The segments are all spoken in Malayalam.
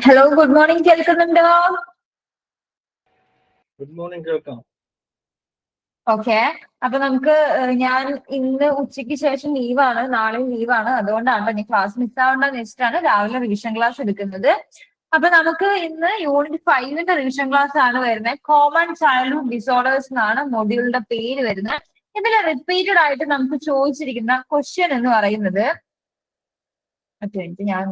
Hello, good morning. കേൾക്കുന്നുണ്ടോ? ഗുഡ് മോർണിംഗ്, കേൾക്കാം. ഓക്കെ. അപ്പൊ നമുക്ക് ഞാൻ ഇന്ന് ഉച്ചയ്ക്ക് ശേഷം ലീവാണ്, നാളെയും ലീവാണ്. അതുകൊണ്ടാണ് ഞാൻ ക്ലാസ് മിസ്സാവണ്ടെന്ന് വെച്ചിട്ടാണ് രാവിലെ റിവിഷൻ ക്ലാസ് എടുക്കുന്നത്. അപ്പൊ നമുക്ക് ഇന്ന് യൂണിറ്റ് 5ന്റെ റിവിഷൻ ക്ലാസ് ആണ് വരുന്നത്. കോമൺ ചൈൽഡ്ഹുഡ് ഡിസോർഡേഴ്സ് എന്നാണ് മൊഡ്യൂളിന്റെ പേര് വരുന്നത്. ഇതിൽ റിപ്പീറ്റഡ് ആയിട്ട് നമുക്ക് ചോദിച്ചിരിക്കുന്ന ക്വസ്റ്റ്യൻ എന്ന് പറയുന്നത് ഞാൻ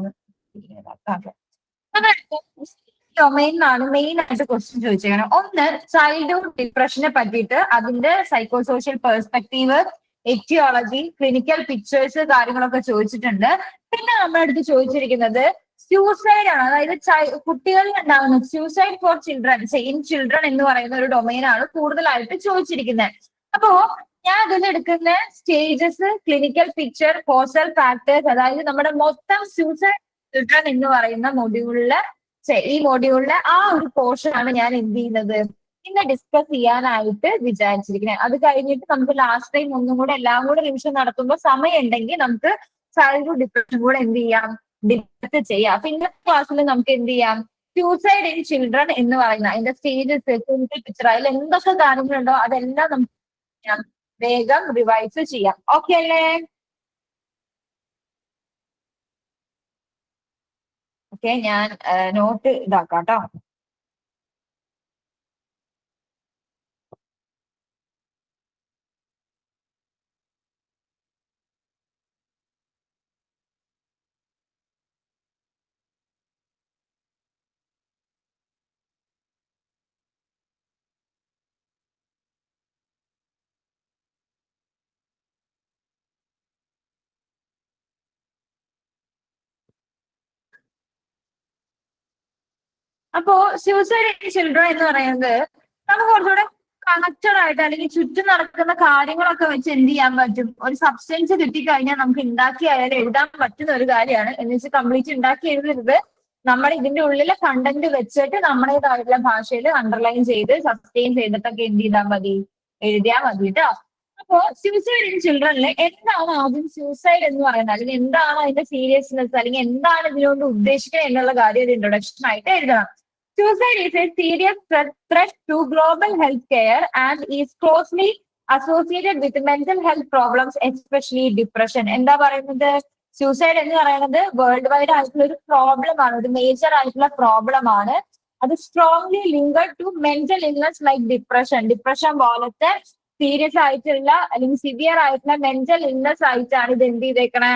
ഡൊമൈനിലാണ് മെയിൻ ആയിട്ട് ക്വസ്റ്റ്യൻ ചോദിച്ചേക്കണം. ഒന്ന്, ചൈൽഡ്ഹുഡ് ഡിപ്രഷനെ പറ്റിയിട്ട് അതിന്റെ psycho social perspective, etiology, clinical pictures കാര്യങ്ങളൊക്കെ ചോദിച്ചിട്ടുണ്ട്. പിന്നെ നമ്മുടെ അടുത്ത് ചോദിച്ചിരിക്കുന്നത് സ്യൂസൈഡ് ആണ്. അതായത് കുട്ടികളിൽ ഉണ്ടാകുന്ന suicide for children, in children എന്ന് പറയുന്ന ഒരു ഡൊമൈനാണ് കൂടുതലായിട്ട് ചോദിച്ചിരിക്കുന്നത്. അപ്പോ ഞാൻ അതിൽ എടുക്കുന്ന stages, clinical picture, causal factors, അതായത് നമ്മുടെ മൊത്തം സ്യൂസൈഡ് ചിൽഡ്രൻ എന്ന് പറയുന്ന ഈ മോഡ്യൂളിലെ ആ ഒരു പോർഷൻ ആണ് ഞാൻ എന്ത് ചെയ്യുന്നത് ഇന്ന് ഡിസ്കസ് ചെയ്യാനായിട്ട് വിചാരിച്ചിരിക്കുന്നത്. അത് കഴിഞ്ഞിട്ട് നമുക്ക് ലാസ്റ്റ് ടൈം ഒന്നും കൂടെ എല്ലാം കൂടെ റിവിഷൻ നടത്തുമ്പോൾ സമയം ഉണ്ടെങ്കിൽ നമുക്ക് ചൈൽഡ്ഹുഡ് ഡിപ്രഷൻ കൂടെ എന്ത് ചെയ്യാം, ഡിസ്കസ് ചെയ്യാം. അപ്പൊ ഇന്നത്തെ ക്ലാസ്സിൽ നമുക്ക് എന്ത് ചെയ്യാം, സ്യൂസൈഡ് ഇൻ ചിൽഡ്രൻ എന്ന് പറയുന്ന അതിന്റെ സ്റ്റേജസ്, ക്ലിനിക്കൽ പിക്ചർ, അതിൽ എന്തൊക്കെ കാര്യങ്ങളുണ്ടോ അതെല്ലാം നമുക്ക് വേഗം റിവൈസ് ചെയ്യാം. ഓക്കെ അല്ലേ? ഓക്കെ, ഞാൻ നോട്ട് ഇതാക്കാം കേട്ടോ. അപ്പോ സ്യൂസൈഡ് ഇൻ ചിൽഡ്രൻ എന്ന് പറയുന്നത് നമുക്ക് കുറച്ചുകൂടെ കണക്റ്റഡ് ആയിട്ട് അല്ലെങ്കിൽ ചുറ്റും നടക്കുന്ന കാര്യങ്ങളൊക്കെ വെച്ച് എന്ത് ചെയ്യാൻ പറ്റും, ഒരു സബ്സ്റ്റൻസ് കിട്ടിക്കഴിഞ്ഞാൽ നമുക്ക് ഉണ്ടാക്കി ആയാലും എഴുതാൻ പറ്റുന്ന ഒരു കാര്യമാണ്. എന്ന് വെച്ചാൽ കംപ്ലീറ്റ് ഉണ്ടാക്കി എഴുതരുത്, നമ്മൾ ഇതിന്റെ ഉള്ളിലെ കണ്ടന്റ് വെച്ചിട്ട് നമ്മുടേതായിട്ടുള്ള ഭാഷയിൽ അണ്ടർലൈൻ ചെയ്ത് സബ്സ്റ്റെയിൻ ചെയ്തിട്ടൊക്കെ എന്ത് ചെയ്താൽ മതി, എഴുതിയാൽ മതി കേട്ടോ. അപ്പോ സ്യൂസൈഡ് ഇൻ ചിൽഡ്രനിൽ എന്താണ് ആദ്യം സ്യൂസൈഡ് എന്ന് പറയുന്നത്, അല്ലെങ്കിൽ എന്താണ് അതിന്റെ സീരിയസ്നെസ്, അല്ലെങ്കിൽ എന്താണ് ഇതിനോട് ഉദ്ദേശിക്കുന്നത് എന്നുള്ള കാര്യം ഒരു ഇൻട്രൊഡക്ഷൻ ആയിട്ട് എഴുതണം. Suicide is a serious threat to global health care and is closely associated with mental health problems, especially depression. എന്താ പറയുന്നത്, സൂസൈഡ് എന്ന് പറയുന്നത് വേൾഡ് വൈഡ് ആയിട്ടുള്ള ഒരു പ്രോബ്ലം ആണ്, ഒരു മേജർ ആയിട്ടുള്ള പ്രോബ്ലം ആണ്. അത് strongly linked to mental illness like depression പോലത്തെ സീരിയസ് ആയിട്ടുള്ള അല്ലെങ്കിൽ സിവിയർ ആയിട്ടുള്ള മെന്റൽ ഇൽനസ് ആയിട്ടാണ് ഇത് എന്ത് ചെയ്തേക്കണേ,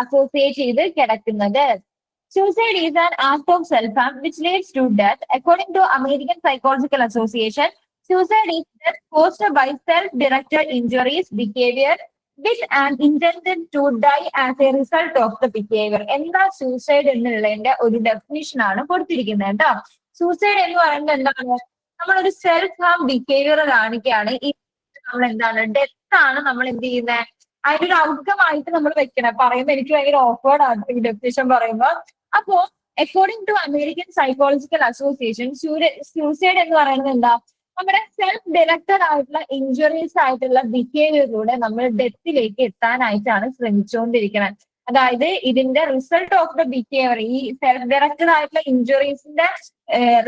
അസോസിയേറ്റ് ചെയ്ത് കിടക്കുന്നത്. Suicide is an act of self-harm which leads to death. According to American Psychological Association, suicide is death caused by self-directed injuries behavior with an intention to die as a result of the behavior. എന്താ സൂസൈഡ് എന്നുള്ളതിന്റെ ഒരു ഡെഫിനിഷൻ ആണ് കൊടുത്തിരിക്കുന്നത് കേട്ടോ. സൂസൈഡ് എന്ന് പറയുന്നത് എന്താണ്, നമ്മളൊരു സെൽഫ് ഹാം ബിഹേവിയർ കാണിക്കുകയാണ്. ഈ നമ്മൾ എന്താണ്, ഡെത്ത് ആണ് നമ്മൾ എന്ത് ചെയ്യുന്നത്, അതിന്റെ ഒരു ഔട്ട്കം ആയിട്ട് നമ്മൾ വെക്കണം. പറയുമ്പോൾ എനിക്ക് ഭയങ്കര ഓക്വേർഡ് ആണ് ഈ ഡെഫിനിഷൻ പറയുമ്പോൾ. അപ്പോ according to American Psychological Association, suicide എന്ന് പറയുന്നത് എന്താ, നമ്മുടെ സെൽഫ് ഡയറക്റ്റഡ് ആയിട്ടുള്ള ഇഞ്ചുറീസ് ആയിട്ടുള്ള ബിഹേവിയറിലൂടെ നമ്മൾ ഡെത്തിലേക്ക് എത്താനായിട്ടാണ് ശ്രമിച്ചുകൊണ്ടിരിക്കുന്നത്. അതായത് ഇതിന്റെ റിസൾട്ട് ഓഫ് ദ ബിഹേവിയർ, ഈ സെൽഫ് ഡയറക്റ്റഡ് ആയിട്ടുള്ള ഇഞ്ചുറീസിന്റെ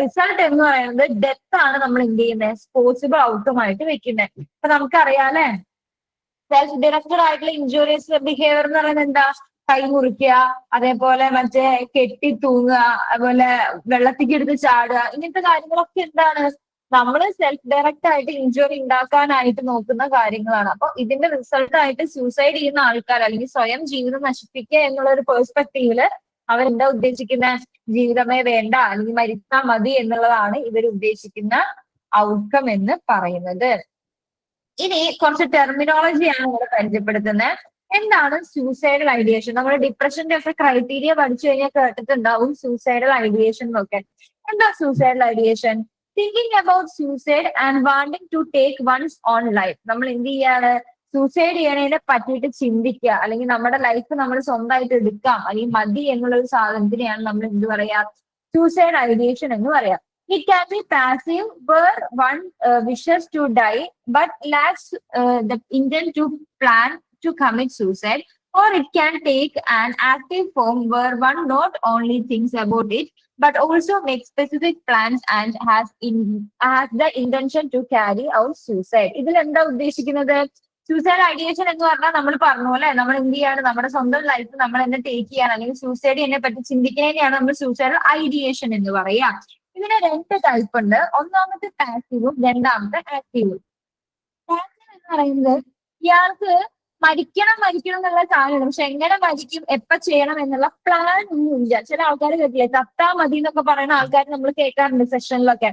റിസൾട്ട് എന്ന് പറയുന്നത് ഡെത്ത് ആണ് നമ്മൾ എന്ത് ചെയ്യുന്നത്, പോസിബിൾ ഔട്ട്കം ആയിട്ട് വെക്കുന്നത്. അപ്പൊ നമുക്കറിയാലേ, സെൽഫ് ഡയറക്റ്റഡ് ആയിട്ടുള്ള ഇഞ്ചുറീസ് ബിഹേവിയർ എന്ന് പറയുന്നത് എന്താ, കൈ മുറിക്കുക, അതേപോലെ മറ്റേ കെട്ടി തൂങ്ങുക, അതുപോലെ വെള്ളത്തിക്ക് എടുത്ത് ചാടുക, ഇങ്ങനത്തെ കാര്യങ്ങളൊക്കെ എന്താണ്, നമ്മൾ സെൽഫ് ഡയറക്റ്റ് ആയിട്ട് ഇഞ്ചുറി ഉണ്ടാക്കാനായിട്ട് നോക്കുന്ന കാര്യങ്ങളാണ്. അപ്പൊ ഇതിന്റെ റിസൾട്ട് ആയിട്ട് സൂസൈഡ് ചെയ്യുന്ന ആൾക്കാർ, അല്ലെങ്കിൽ സ്വയം ജീവിതം നശിപ്പിക്കുക എന്നുള്ള ഒരു പെർസ്പെക്റ്റീവില് അവരെന്താ ഉദ്ദേശിക്കുന്ന, ജീവിതമേ വേണ്ട അല്ലെങ്കിൽ മരിച്ചാൽ മതി എന്നുള്ളതാണ് ഇവർ ഉദ്ദേശിക്കുന്ന ഔട്ട്കം എന്ന് പറയുന്നത്. ഇനി കുറച്ച് ടെർമിനോളജിയാണ് ഇവിടെ പരിചയപ്പെടുത്തുന്നത്. എന്താണ് സൂസൈഡൽ ഐഡിയേഷൻ? നമ്മൾ ഡിപ്രഷന്റെ ഒക്കെ ക്രൈറ്റീരിയ പഠിച്ചു കഴിഞ്ഞാൽ കേട്ടിട്ടുണ്ടാവും സൂസൈഡൽ ഐഡിയേഷൻ എന്നൊക്കെ. എന്താ suicidal ideation? Thinking about suicide and wanting to take one's own life. നമ്മൾ എന്ത് ചെയ്യാണ്, സൂസൈഡ് ചെയ്യണതിനെ പറ്റിയിട്ട് ചിന്തിക്കുക, അല്ലെങ്കിൽ നമ്മുടെ ലൈഫ് നമ്മൾ സ്വന്തമായിട്ട് എടുക്കാം അല്ലെങ്കിൽ മതി എന്നുള്ള ഒരു സാധനത്തിനെയാണ് നമ്മൾ എന്ത് പറയാ, സൂസൈഡ് ഐഡിയേഷൻ എന്ന് പറയാം. It can be passive, where one wishes to die but lacks the intent to plan to commit suicide, or it can take an active form where one not only thinks about it but also makes specific plans and has the intention to carry out suicide. ഇതിൽ എന്താ ഉദ്ദേശിക്കുന്നത്? സൂസൈഡ് ഐഡിയേഷൻ എന്ന് പറഞ്ഞാൽ നമ്മൾ പറഞ്ഞു അല്ലെ, നമ്മൾ എന്ത് ചെയ്യാണ്, നമ്മുടെ സ്വന്തം ലൈഫ് നമ്മൾ തന്നെ ടേക്ക് ചെയ്യാണ് അല്ലെങ്കിൽ സൂസൈഡ് എന്നെ പറ്റി ചിന്തിക്കുന്നതിനെയാണ് നമ്മൾ സൂസൈഡ് ഐഡിയേഷൻ എന്ന് പറയാം. ഇതിന് രണ്ട് ടൈപ്പ് ഉണ്ട്. ഒന്നാമത്തെ പാസീവും രണ്ടാമത്തെ ആക്റ്റീവും. പാസീവ് എന്ന് പറയുന്നത് ഇയാൾക്ക് മരിക്കണം എന്നുള്ള കാര്യമാണ്, പക്ഷെ എങ്ങനെ മരിക്കും, എപ്പ ചെയ്യണം എന്നുള്ള പ്ലാൻ ഒന്നും ഇല്ല. ചില ആൾക്കാർ കേട്ടില്ലേ, ചത്താ മതി എന്നൊക്കെ പറയുന്ന ആൾക്കാർ നമ്മൾ കേൾക്കാറുണ്ട് സെഷനിലൊക്കെ,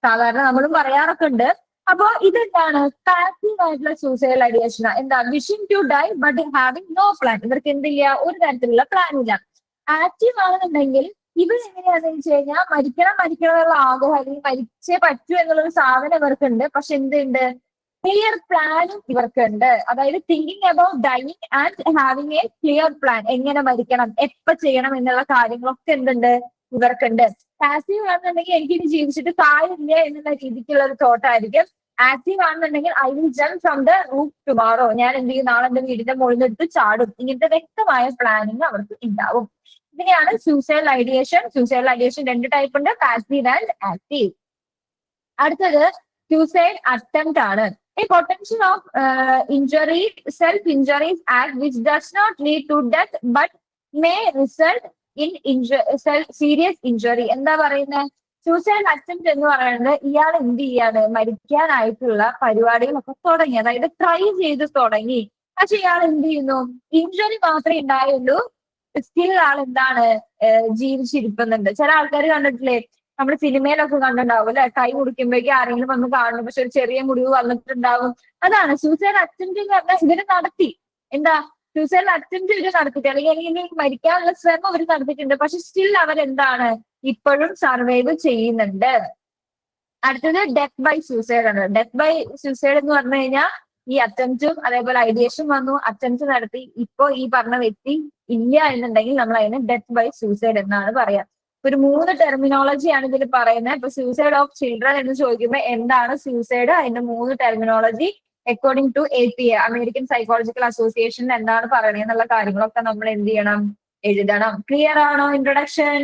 സാധാരണ നമ്മളും പറയാറൊക്കെ ഉണ്ട്. അപ്പോ ഇതെന്താണ് പാസീവ് ആയിട്ടുള്ള സൂസൈഡ് ഐഡിയേഷൻ? എന്താ, wishing to die but having no plan. ഇവർക്ക് എന്തില്ല, ഒരു തരത്തിലുള്ള പ്ലാൻ ഇല്ല. ആക്റ്റീവ് ആണെന്നുണ്ടെങ്കിൽ ഇവർ എങ്ങനെയാണെന്ന് വെച്ച് കഴിഞ്ഞാൽ മരിക്കണം എന്നുള്ള ആഗ്രഹം അല്ലെങ്കിൽ മരിച്ചേ പറ്റൂ എന്നുള്ളൊരു സാധനം ഇവർക്കുണ്ട്, പക്ഷെ എന്തുണ്ട്, ക്ലിയർ പ്ലാനും ഇവർക്കുണ്ട്. അതായത് thinking about dying and having a clear plan, എങ്ങനെ മരിക്കണം, എപ്പ ചെയ്യണം എന്നുള്ള കാര്യങ്ങളൊക്കെ എന്തുണ്ട്, ഇവർക്കുണ്ട്. പാസീവ് ആണെന്നുണ്ടെങ്കിൽ എനിക്കിനി ജീവിച്ചിട്ട് കാര്യമില്ല എന്നുള്ള രീതിക്കുള്ള ഒരു തോട്ട് ആയിരിക്കും. ആക്റ്റീവ് ആണെന്നുണ്ടെങ്കിൽ I will jump from the roof tomorrow, ഞാൻ എന്ത് ചെയ്യും, നാളെ എന്റെ വീടിന്റെ മുകളിൽ നിന്ന് ചാടും. ഇങ്ങനത്തെ വ്യക്തമായ പ്ലാനിങ് അവർക്ക് ഉണ്ടാവും. ഇതിനെയാണ് സൂസൈഡ് ഐഡിയേഷൻ. സൂസൈഡ് ഐഡിയേഷൻ രണ്ട് ടൈപ്പ് ഉണ്ട്, പാസീവ് ആൻഡ് ആക്റ്റീവ്. അടുത്തത് സൂസൈഡ് അറ്റംപ്റ്റ് ആണ്. A potential of injury, self-injuries act which does not lead to death but may result in serious injury. എന്താ പറയുന്നത്? സൂസൈഡ് അറ്റംപ്റ്റ് എന്ന് പറയുന്നത് ഇയാൾ എന്ത് ചെയ്യാണ്, മരിക്കാനായിട്ടുള്ള പരിപാടികളൊക്കെ തുടങ്ങി, അതായത് ട്രൈ ചെയ്ത് തുടങ്ങി, പക്ഷെ ഇയാൾ എന്ത് ചെയ്യുന്നു, ഇഞ്ചുറി മാത്രമേ ഉണ്ടായുള്ളൂ, സ്റ്റിൽ ആൾ എന്താണ്, ജീവിച്ചിരിക്കുന്നുണ്ട്. ചില ആൾക്കാർ കണ്ടിട്ടില്ലേ, നമ്മുടെ സിനിമയിലൊക്കെ കണ്ടിട്ടുണ്ടാവും അല്ലെ, കൈ മുറിക്കുമ്പോഴേക്കും ആരെങ്കിലും വന്ന് കാണുന്നു, പക്ഷെ ഒരു ചെറിയ മുറിവ് വന്നിട്ടുണ്ടാവും. അതാണ് സൂസൈഡ് അറ്റംപ്റ്റ് എന്ന് പറഞ്ഞാൽ. ഇവര് നടത്തി, എന്താ, സൂസൈഡ് അറ്റംപ്റ്റ് ഇവര് നടത്തിയിട്ട് അല്ലെങ്കിൽ മരിക്കാനുള്ള ശ്രമം അവർ നടത്തിയിട്ടുണ്ട്, പക്ഷെ സ്റ്റിൽ അവരെന്താണ്, ഇപ്പോഴും സർവൈവ് ചെയ്യുന്നുണ്ട്. അടുത്തത് ഡെത്ത് ബൈ സൂസൈഡ് ആണ്. ഡെത്ത് ബൈ സൂസൈഡ് എന്ന് പറഞ്ഞു കഴിഞ്ഞാൽ ഈ അറ്റംപ്റ്റും അതേപോലെ ഐഡിയേഷൻ വന്നു, അറ്റംപ്റ്റ് നടത്തി, ഇപ്പോ ഈ പറഞ്ഞ വ്യക്തി ഇല്ല എന്നുണ്ടെങ്കിൽ നമ്മൾ അതിന് ഡെത്ത് ബൈ സൂസൈഡ് എന്നാണ് പറയാ. ഒരു 3 ടെർമിനോളജിയാണ് ഇതിൽ പറയുന്നത്. ഇപ്പൊ സൂസൈഡ് ഓഫ് ചിൽഡ്രൻ എന്ന് ചോദിക്കുമ്പോൾ എന്താണ് സൂസൈഡ്, അതിന്റെ 3 terminology according to APA, American Psychological Association എന്താണ് പറയുന്നത് എന്നുള്ള കാര്യങ്ങളൊക്കെ നമ്മൾ എന്ത് ചെയ്യണം, എഴുതണം. ക്ലിയർ ആണോ ഇൻട്രൊഡക്ഷൻ?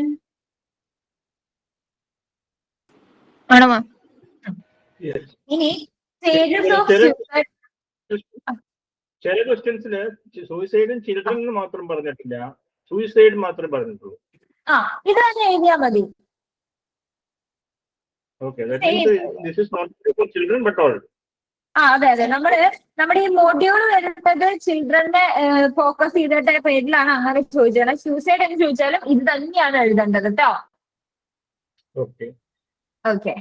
ആണോ? ഇനി സ്റ്റേജസ് ഓഫ് സൂസൈഡ്. ചില ക്വസ്റ്റ്യൻസിന് സൂയിസൈഡും ചിൽഡ്രനും മാത്രം പറഞ്ഞിട്ടില്ല, സൂയിസൈഡ് മാത്രമേ പറഞ്ഞിട്ടുള്ളൂ. ഇത് തന്നെ എഴുതിയാ മതി. അതെ നമ്മുടെ ഈ മോഡ്യൂൾ വരുന്നത് ചിൽഡ്രനെ ഫോക്കസ് ചെയ്തിട്ട് പേരിലാണ് അങ്ങനെ ചോദിച്ചത്. സൂസൈഡ് എന്ന് ചോദിച്ചാലും ഇത് തന്നെയാണ് എഴുതേണ്ടത് കേട്ടോ. ഓക്കെ,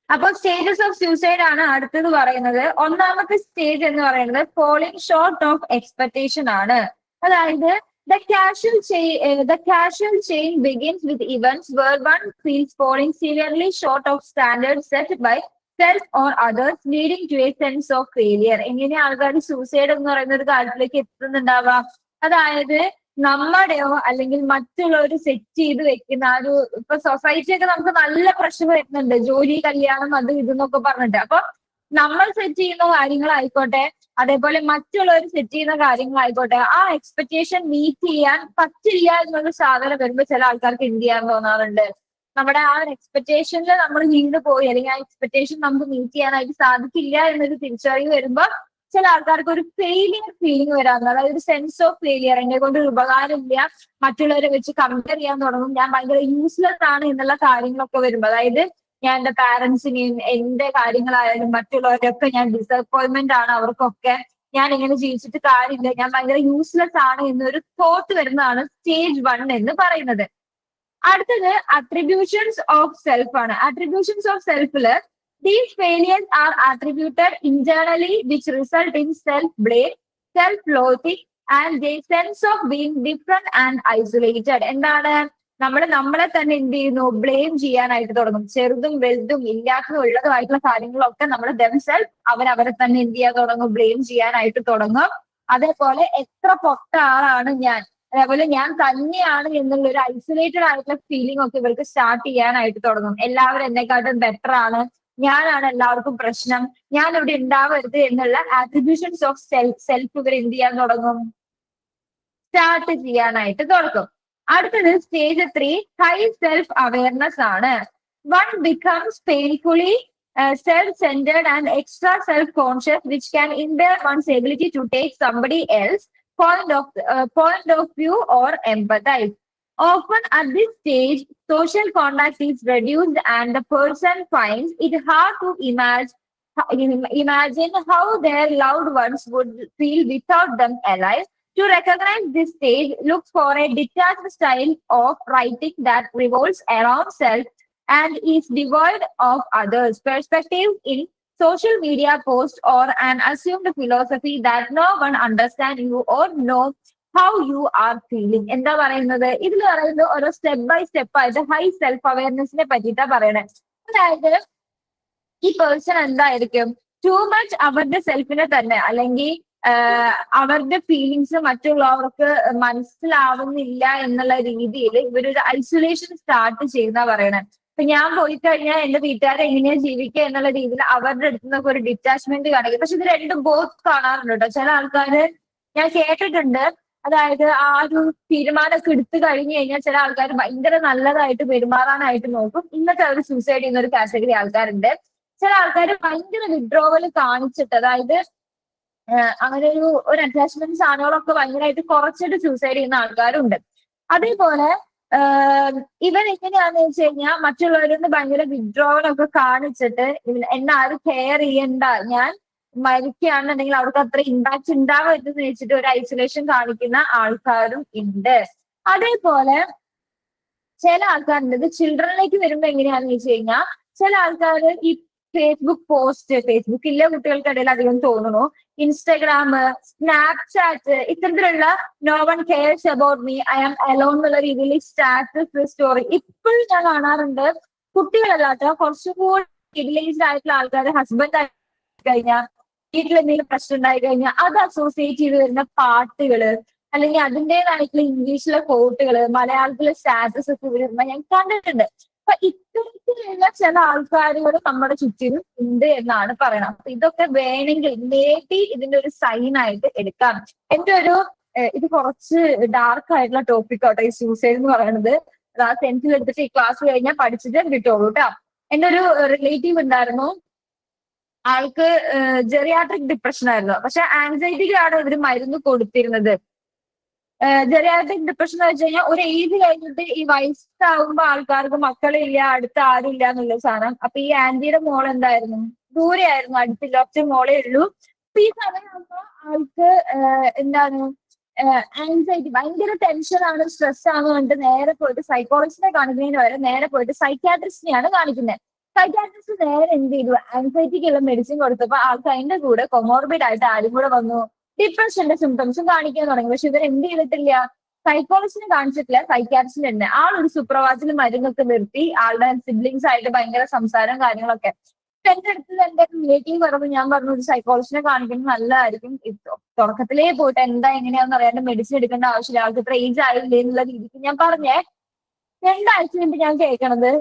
അപ്പൊ സ്റ്റേജസ് ഓഫ് സൂസൈഡ് ആണ് അടുത്തത് പറയുന്നത്. ഒന്നാമത്തെ സ്റ്റേജ് എന്ന് പറയുന്നത് ഫോളിങ് ഷോർട്ട് ഓഫ് എക്സ്പെക്ടേഷൻ ആണ്. അതായത് the casual chain begins with events where one feels falling severely short of standards set by self or others, leading to a sense of failure. എങ്ങനെ ആൾക്കാർ സൂസൈഡ് എന്ന് പറയുന്ന ഒരു കാര്യത്തിലേക്ക് എത്തുന്നുണ്ടാവുക? അതായത് നമ്മുടെയോ അല്ലെങ്കിൽ മറ്റുള്ളവർ സെറ്റ് ചെയ്ത് വെക്കുന്ന ആ ഒരു, ഇപ്പൊ സൊസൈറ്റി ഒക്കെ നമുക്ക് നല്ല പ്രശ്നം വരുന്നുണ്ട്, ജോലി, കല്യാണം, അത് ഇതെന്നൊക്കെ പറഞ്ഞിട്ട്. അപ്പൊ നമ്മൾ സെറ്റ് ചെയ്യുന്ന കാര്യങ്ങളായിക്കോട്ടെ, അതേപോലെ മറ്റുള്ളവർ സെറ്റ് ചെയ്യുന്ന കാര്യങ്ങളായിക്കോട്ടെ, ആ എക്സ്പെക്ടേഷൻ മീറ്റ് ചെയ്യാൻ പറ്റില്ല എന്നൊരു സാധനം വരുമ്പോൾ ചില ആൾക്കാർക്ക് എന്ത് ചെയ്യാൻ തോന്നാറുണ്ട്, നമ്മുടെ ആ ഒരു എക്സ്പെക്ടേഷനിൽ നമ്മൾ വീണ്ടും പോയി അല്ലെങ്കിൽ ആ എക്സ്പെക്ടേഷൻ നമുക്ക് മീറ്റ് ചെയ്യാനായിട്ട് സാധിക്കില്ല എന്നൊരു തിരിച്ചറിവ് വരുമ്പോൾ ചില ആൾക്കാർക്ക് ഒരു ഫെയിലിയർ ഫീലിംഗ് വരാറുണ്ട്. അതായത് ഒരു സെൻസ് ഓഫ് ഫെയിലിയർ, എന്നെ കൊണ്ട് ഒരു ഉപകാരമില്ല, മറ്റുള്ളവരെ വെച്ച് കമ്പയർ ചെയ്യാൻ തുടങ്ങും, ഞാൻ ഭയങ്കര യൂസ്ലെസ് ആണ് എന്നുള്ള കാര്യങ്ങളൊക്കെ വരുമ്പോൾ, അതായത് ഞാൻ എന്റെ പാരന്റ്സിനെയും എന്റെ കാര്യങ്ങളായാലും മറ്റുള്ളവരൊക്കെ ഞാൻ ഡിസപ്പോയിന്റ്മെന്റ് ആണ്, അവർക്കൊക്കെ ഞാൻ ഇങ്ങനെ ജീവിച്ചിട്ട് കാര്യമില്ല, ഞാൻ ഭയങ്കര യൂസ്ലെസ് ആണ് എന്നൊരു തോട്ട് വരുന്നതാണ് സ്റ്റേജ് 1 എന്ന് പറയുന്നത്. അടുത്തത് അട്രിബ്യൂഷൻസ് ഓഫ് സെൽഫ് ആണ്. അട്രിബ്യൂഷൻസ് of സെൽഫില് these failures are attributed internally which result in self-blame, self-loathing and a sense of being different and isolated. എന്താണ്, നമ്മളെ തന്നെ എന്ത് ചെയ്യുന്നു, ബ്ലെയിം ചെയ്യാനായിട്ട് തുടങ്ങും. ചെറുതും വലുതും ഇല്ലാത്തതും ഉള്ളതുമായിട്ടുള്ള കാര്യങ്ങളൊക്കെ നമ്മൾ ദംസെൽഫ് അവരെ തന്നെ എന്ത് ചെയ്യാൻ തുടങ്ങും, ബ്ലെയിം ചെയ്യാനായിട്ട് തുടങ്ങും. അതേപോലെ എത്ര പൊട്ട ആളാണ് ഞാൻ, അതേപോലെ ഞാൻ തന്നെയാണ് എന്നുള്ള ഒരു ഐസൊലേറ്റഡ് ആയിട്ടുള്ള ഫീലിംഗ് ഒക്കെ ഇവർക്ക് സ്റ്റാർട്ട് ചെയ്യാനായിട്ട് തുടങ്ങും. എല്ലാവരും എന്നെക്കാട്ടും ബെറ്റർ ആണ്, ഞാനാണ് എല്ലാവർക്കും പ്രശ്നം, ഞാൻ ഇവിടെ ഉണ്ടാവരുത് എന്നുള്ള ആട്രിബ്യൂഷൻസ് ഓഫ് സെൽഫ് ഇവർ എന്ത് ചെയ്യാൻ തുടങ്ങും, സ്റ്റാർട്ട് ചെയ്യാനായിട്ട് തുടങ്ങും. അടുത്തത് സ്റ്റേജ് 3 ഹൈ സെൽഫ് അവയർനെസ് ആണ്. One becomes painfully self-centered and extra self-conscious, which can impair one's ability to take somebody else's point of view or empathize. Often at this stage, social contact is reduced and the person finds it hard to imagine how their loved ones would feel without them alive. To recognize this stage, look for a detached style of writing that revolves around self and is devoid of others' perspective in social media posts or an assumed philosophy that no one understands you or knows how you are feeling. എന്താ പറയുന്നത്? ഇതിൽ പറയുന്നത് ഓരോ സ്റ്റെപ്പ് ബൈ സ്റ്റെപ്പ് ആയിട്ട് ഹൈ സെൽഫ് അവയർനെസിനെ പറ്റിയിട്ടാ പറയണേ. അതായത് ഈ പേഴ്സൺ എന്തായിരിക്കും ടു മച്ച് അവരുടെ സെൽഫിനെ തന്നെ അല്ലെങ്കിൽ അവരുടെ ഫീലിങ്സ് മറ്റുള്ളവർക്ക് മനസ്സിലാവുന്നില്ല എന്നുള്ള രീതിയിൽ ഇവരൊരു ഐസൊലേഷൻ സ്റ്റാർട്ട് ചെയ്യുന്ന പറയണേ. ഇപ്പൊ ഞാൻ പോയി കഴിഞ്ഞാൽ എന്റെ വീട്ടുകാരെ എങ്ങനെയാ ജീവിക്കുക എന്നുള്ള രീതിയിൽ അവരുടെ അടുത്ത് നിന്നൊക്കെ ഒരു ഡിറ്റാച്ച്മെന്റ് കാണിക്കും. പക്ഷെ ഇത് രണ്ടും ബോത്ത് കാണാറുണ്ട് കേട്ടോ. ചില ആൾക്കാര് ഞാൻ കേട്ടിട്ടുണ്ട്, അതായത് ആ ഒരു തീരുമാനമൊക്കെ എടുത്തു കഴിഞ്ഞു കഴിഞ്ഞാൽ ചില ആൾക്കാർ ഭയങ്കര നല്ലതായിട്ട് പെരുമാറാനായിട്ട് നോക്കും. ഇന്നത്തെ അവർ സൂസൈഡ് ചെയ്യുന്ന ഒരു കാറ്റഗറി ആൾക്കാരുണ്ട്. ചില ആൾക്കാർ ഭയങ്കര വിഡ്രോവൽ കാണിച്ചിട്ട്, അതായത് അങ്ങനെ ഒരു അറ്റാച്ച്മെന്റ് സാധനങ്ങളൊക്കെ ഭയങ്കരമായിട്ട് കുറച്ചിട്ട് സൂസൈഡ് ചെയ്യുന്ന ആൾക്കാരുണ്ട്. അതേപോലെ ഇവൻ എങ്ങനെയാന്ന് വെച്ച് കഴിഞ്ഞാൽ മറ്റുള്ളവരിൽ നിന്ന് ഭയങ്കര വിഡ്രോവലൊക്കെ കാണിച്ചിട്ട് എന്നെ ആരും കെയർ ചെയ്യണ്ട, ഞാൻ മരിക്കുകയാണെന്നുണ്ടെങ്കിൽ അവർക്ക് അത്ര ഇമ്പാക്ട് ഉണ്ടാവരുതെന്ന് വെച്ചിട്ട് ഒരു ഐസൊലേഷൻ കാണിക്കുന്ന ആൾക്കാരും ഉണ്ട്. അതേപോലെ ചില ആൾക്കാരുണ്ട് ചിൽഡ്രനിലേക്ക് വരുമ്പോ എങ്ങനെയാന്ന് വെച്ച് കഴിഞ്ഞാൽ ചില ആൾക്കാർ ഈ ഫേസ്ബുക്ക് പോസ്റ്റ്, ഫേസ്ബുക്കിലെ കുട്ടികൾക്കിടയിൽ അധികം തോന്നുന്നു, ഇൻസ്റ്റഗ്രാം, സ്നാപ്ചാറ്റ് ഇത്തരത്തിലുള്ള no one cares about me, I am alone എന്നുള്ള രീതിയിൽ സ്റ്റാറ്റസ് സ്റ്റോറി ഇപ്പോഴും ഞാൻ കാണാറുണ്ട്. കുട്ടികളല്ലാത്ത കുറച്ചുകൂടി മിഡിൽ ആയിട്ടുള്ള ആൾക്കാർ ഹസ്ബൻഡ് ആയി കഴിഞ്ഞാൽ വീട്ടിൽ എന്തെങ്കിലും പ്രശ്നം ഉണ്ടായി കഴിഞ്ഞാൽ അത് അസോസിയേറ്റ് ചെയ്ത് വരുന്ന പാട്ടുകള് അല്ലെങ്കിൽ അതിൻ്റെതായിട്ടുള്ള ഇംഗ്ലീഷിലെ കോട്ടുകള് മലയാളത്തിലെ സ്റ്റാറ്റസ് ഒക്കെ വരുമ്പോ ഞാൻ കണ്ടിട്ടുണ്ട്. അപ്പൊ ഇത്തരത്തിലുള്ള ചില ആൾക്കാരുകൾ നമ്മുടെ ചുറ്റിനും ഉണ്ട് എന്നാണ് പറയുന്നത്. അപ്പൊ ഇതൊക്കെ വേണമെങ്കിൽ മേബി ഇതിന്റെ ഒരു സൈൻ ആയിട്ട് എടുക്കാം. എന്റെ ഒരു ഇത് കുറച്ച് ഡാർക്ക് ആയിട്ടുള്ള ടോപ്പിക് ആട്ടോ ഈ സൂസൈഡ് എന്ന് പറയുന്നത്. ആ 10th എടുത്തിട്ട് ഈ ക്ലാസ് കഴിഞ്ഞാൽ പഠിച്ചിട്ട് കിട്ടുള്ളൂ കേട്ടോ. എന്റെ ഒരു റിലേറ്റീവ് ഉണ്ടായിരുന്നു, ആൾക്ക് ജെറിയാട്രിക് ഡിപ്രഷൻ ആയിരുന്നു. പക്ഷെ ആൻസൈറ്റിക്കാണ് ഇവര് മരുന്ന് കൊടുത്തിരുന്നത്. ജെറിയാട്രിക് ഡിപ്രഷൻ എന്ന് വെച്ച് കഴിഞ്ഞാൽ ഒരു ഏജ് കഴിഞ്ഞിട്ട് ഈ വയസ്സാകുമ്പോ ആൾക്കാർക്ക് മക്കളില്ല, അടുത്ത് ആരും ഇല്ല എന്നുള്ള സാധനം. അപ്പൊ ഈ ആന്റിയുടെ മോൾ എന്തായിരുന്നു, ദൂരെ ആയിരുന്നു, അടുത്തില്ല, ഒറ്റ മോളേ ഉള്ളൂ. അപ്പൊ ഈ സമയമാകുമ്പോ ആൾക്ക് എന്താണ് ആൻസൈറ്റി, ഭയങ്കര ടെൻഷനാണ്, സ്ട്രെസ് ആണ് പറഞ്ഞിട്ട് നേരെ പോയിട്ട് സൈക്കോളജിസ്റ്റിനെ കാണിക്കുന്നതിന് വരെ നേരെ പോയിട്ട് സൈക്യാട്രിസ്റ്റിനെയാണ് കാണിക്കുന്നത്. സൈക്യാട്രിസ്റ്റ് നേരെ എന്ത് ചെയ്തു, ആൻസൈറ്റിക്കുള്ള മെഡിസിൻ കൊടുത്തപ്പോ ആൾക്ക് അതിന്റെ കൂടെ കൊമോർബിഡ് ആയിട്ട് ആരും കൂടെ വന്നു, ഡിപ്രഷന്റെ സിംറ്റംസും കാണിക്കാൻ തുടങ്ങി. പക്ഷെ ഇവർ എന്ത് ചെയ്തിട്ടില്ല, സൈക്കോളജിസ്റ്റിനെ കാണിച്ചിട്ടില്ല, സൈക്യാട്രിസ്റ്റിനെ തന്നെ. ആളൊരു സുപ്രഭാതത്തിൽ മരുന്നൊക്കെ നിർത്തി, ആളുടെ സിബ്ലിങ്സ് ആയിട്ട് ഭയങ്കര സംസാരം കാര്യങ്ങളൊക്കെ. എന്റെ അടുത്ത് എന്റെ റിലേറ്റീവ് പറഞ്ഞു, ഞാൻ പറഞ്ഞു ഒരു സൈക്കോളജിസ്റ്റിനെ കാണിക്കുന്നത് നല്ലതായിരിക്കും, തുടക്കത്തിലേ പോയിട്ട് എന്താ എങ്ങനെയാന്ന് അറിയാണ്ട് മെഡിസിൻ എടുക്കേണ്ട ആവശ്യമില്ല, ആൾക്ക് ഇത്ര ഏജ് ആയില്ലേ എന്നുള്ള രീതിക്ക് ഞാൻ പറഞ്ഞേ. 2 ആഴ്ച മുമ്പ് ഞാൻ കേൾക്കണത്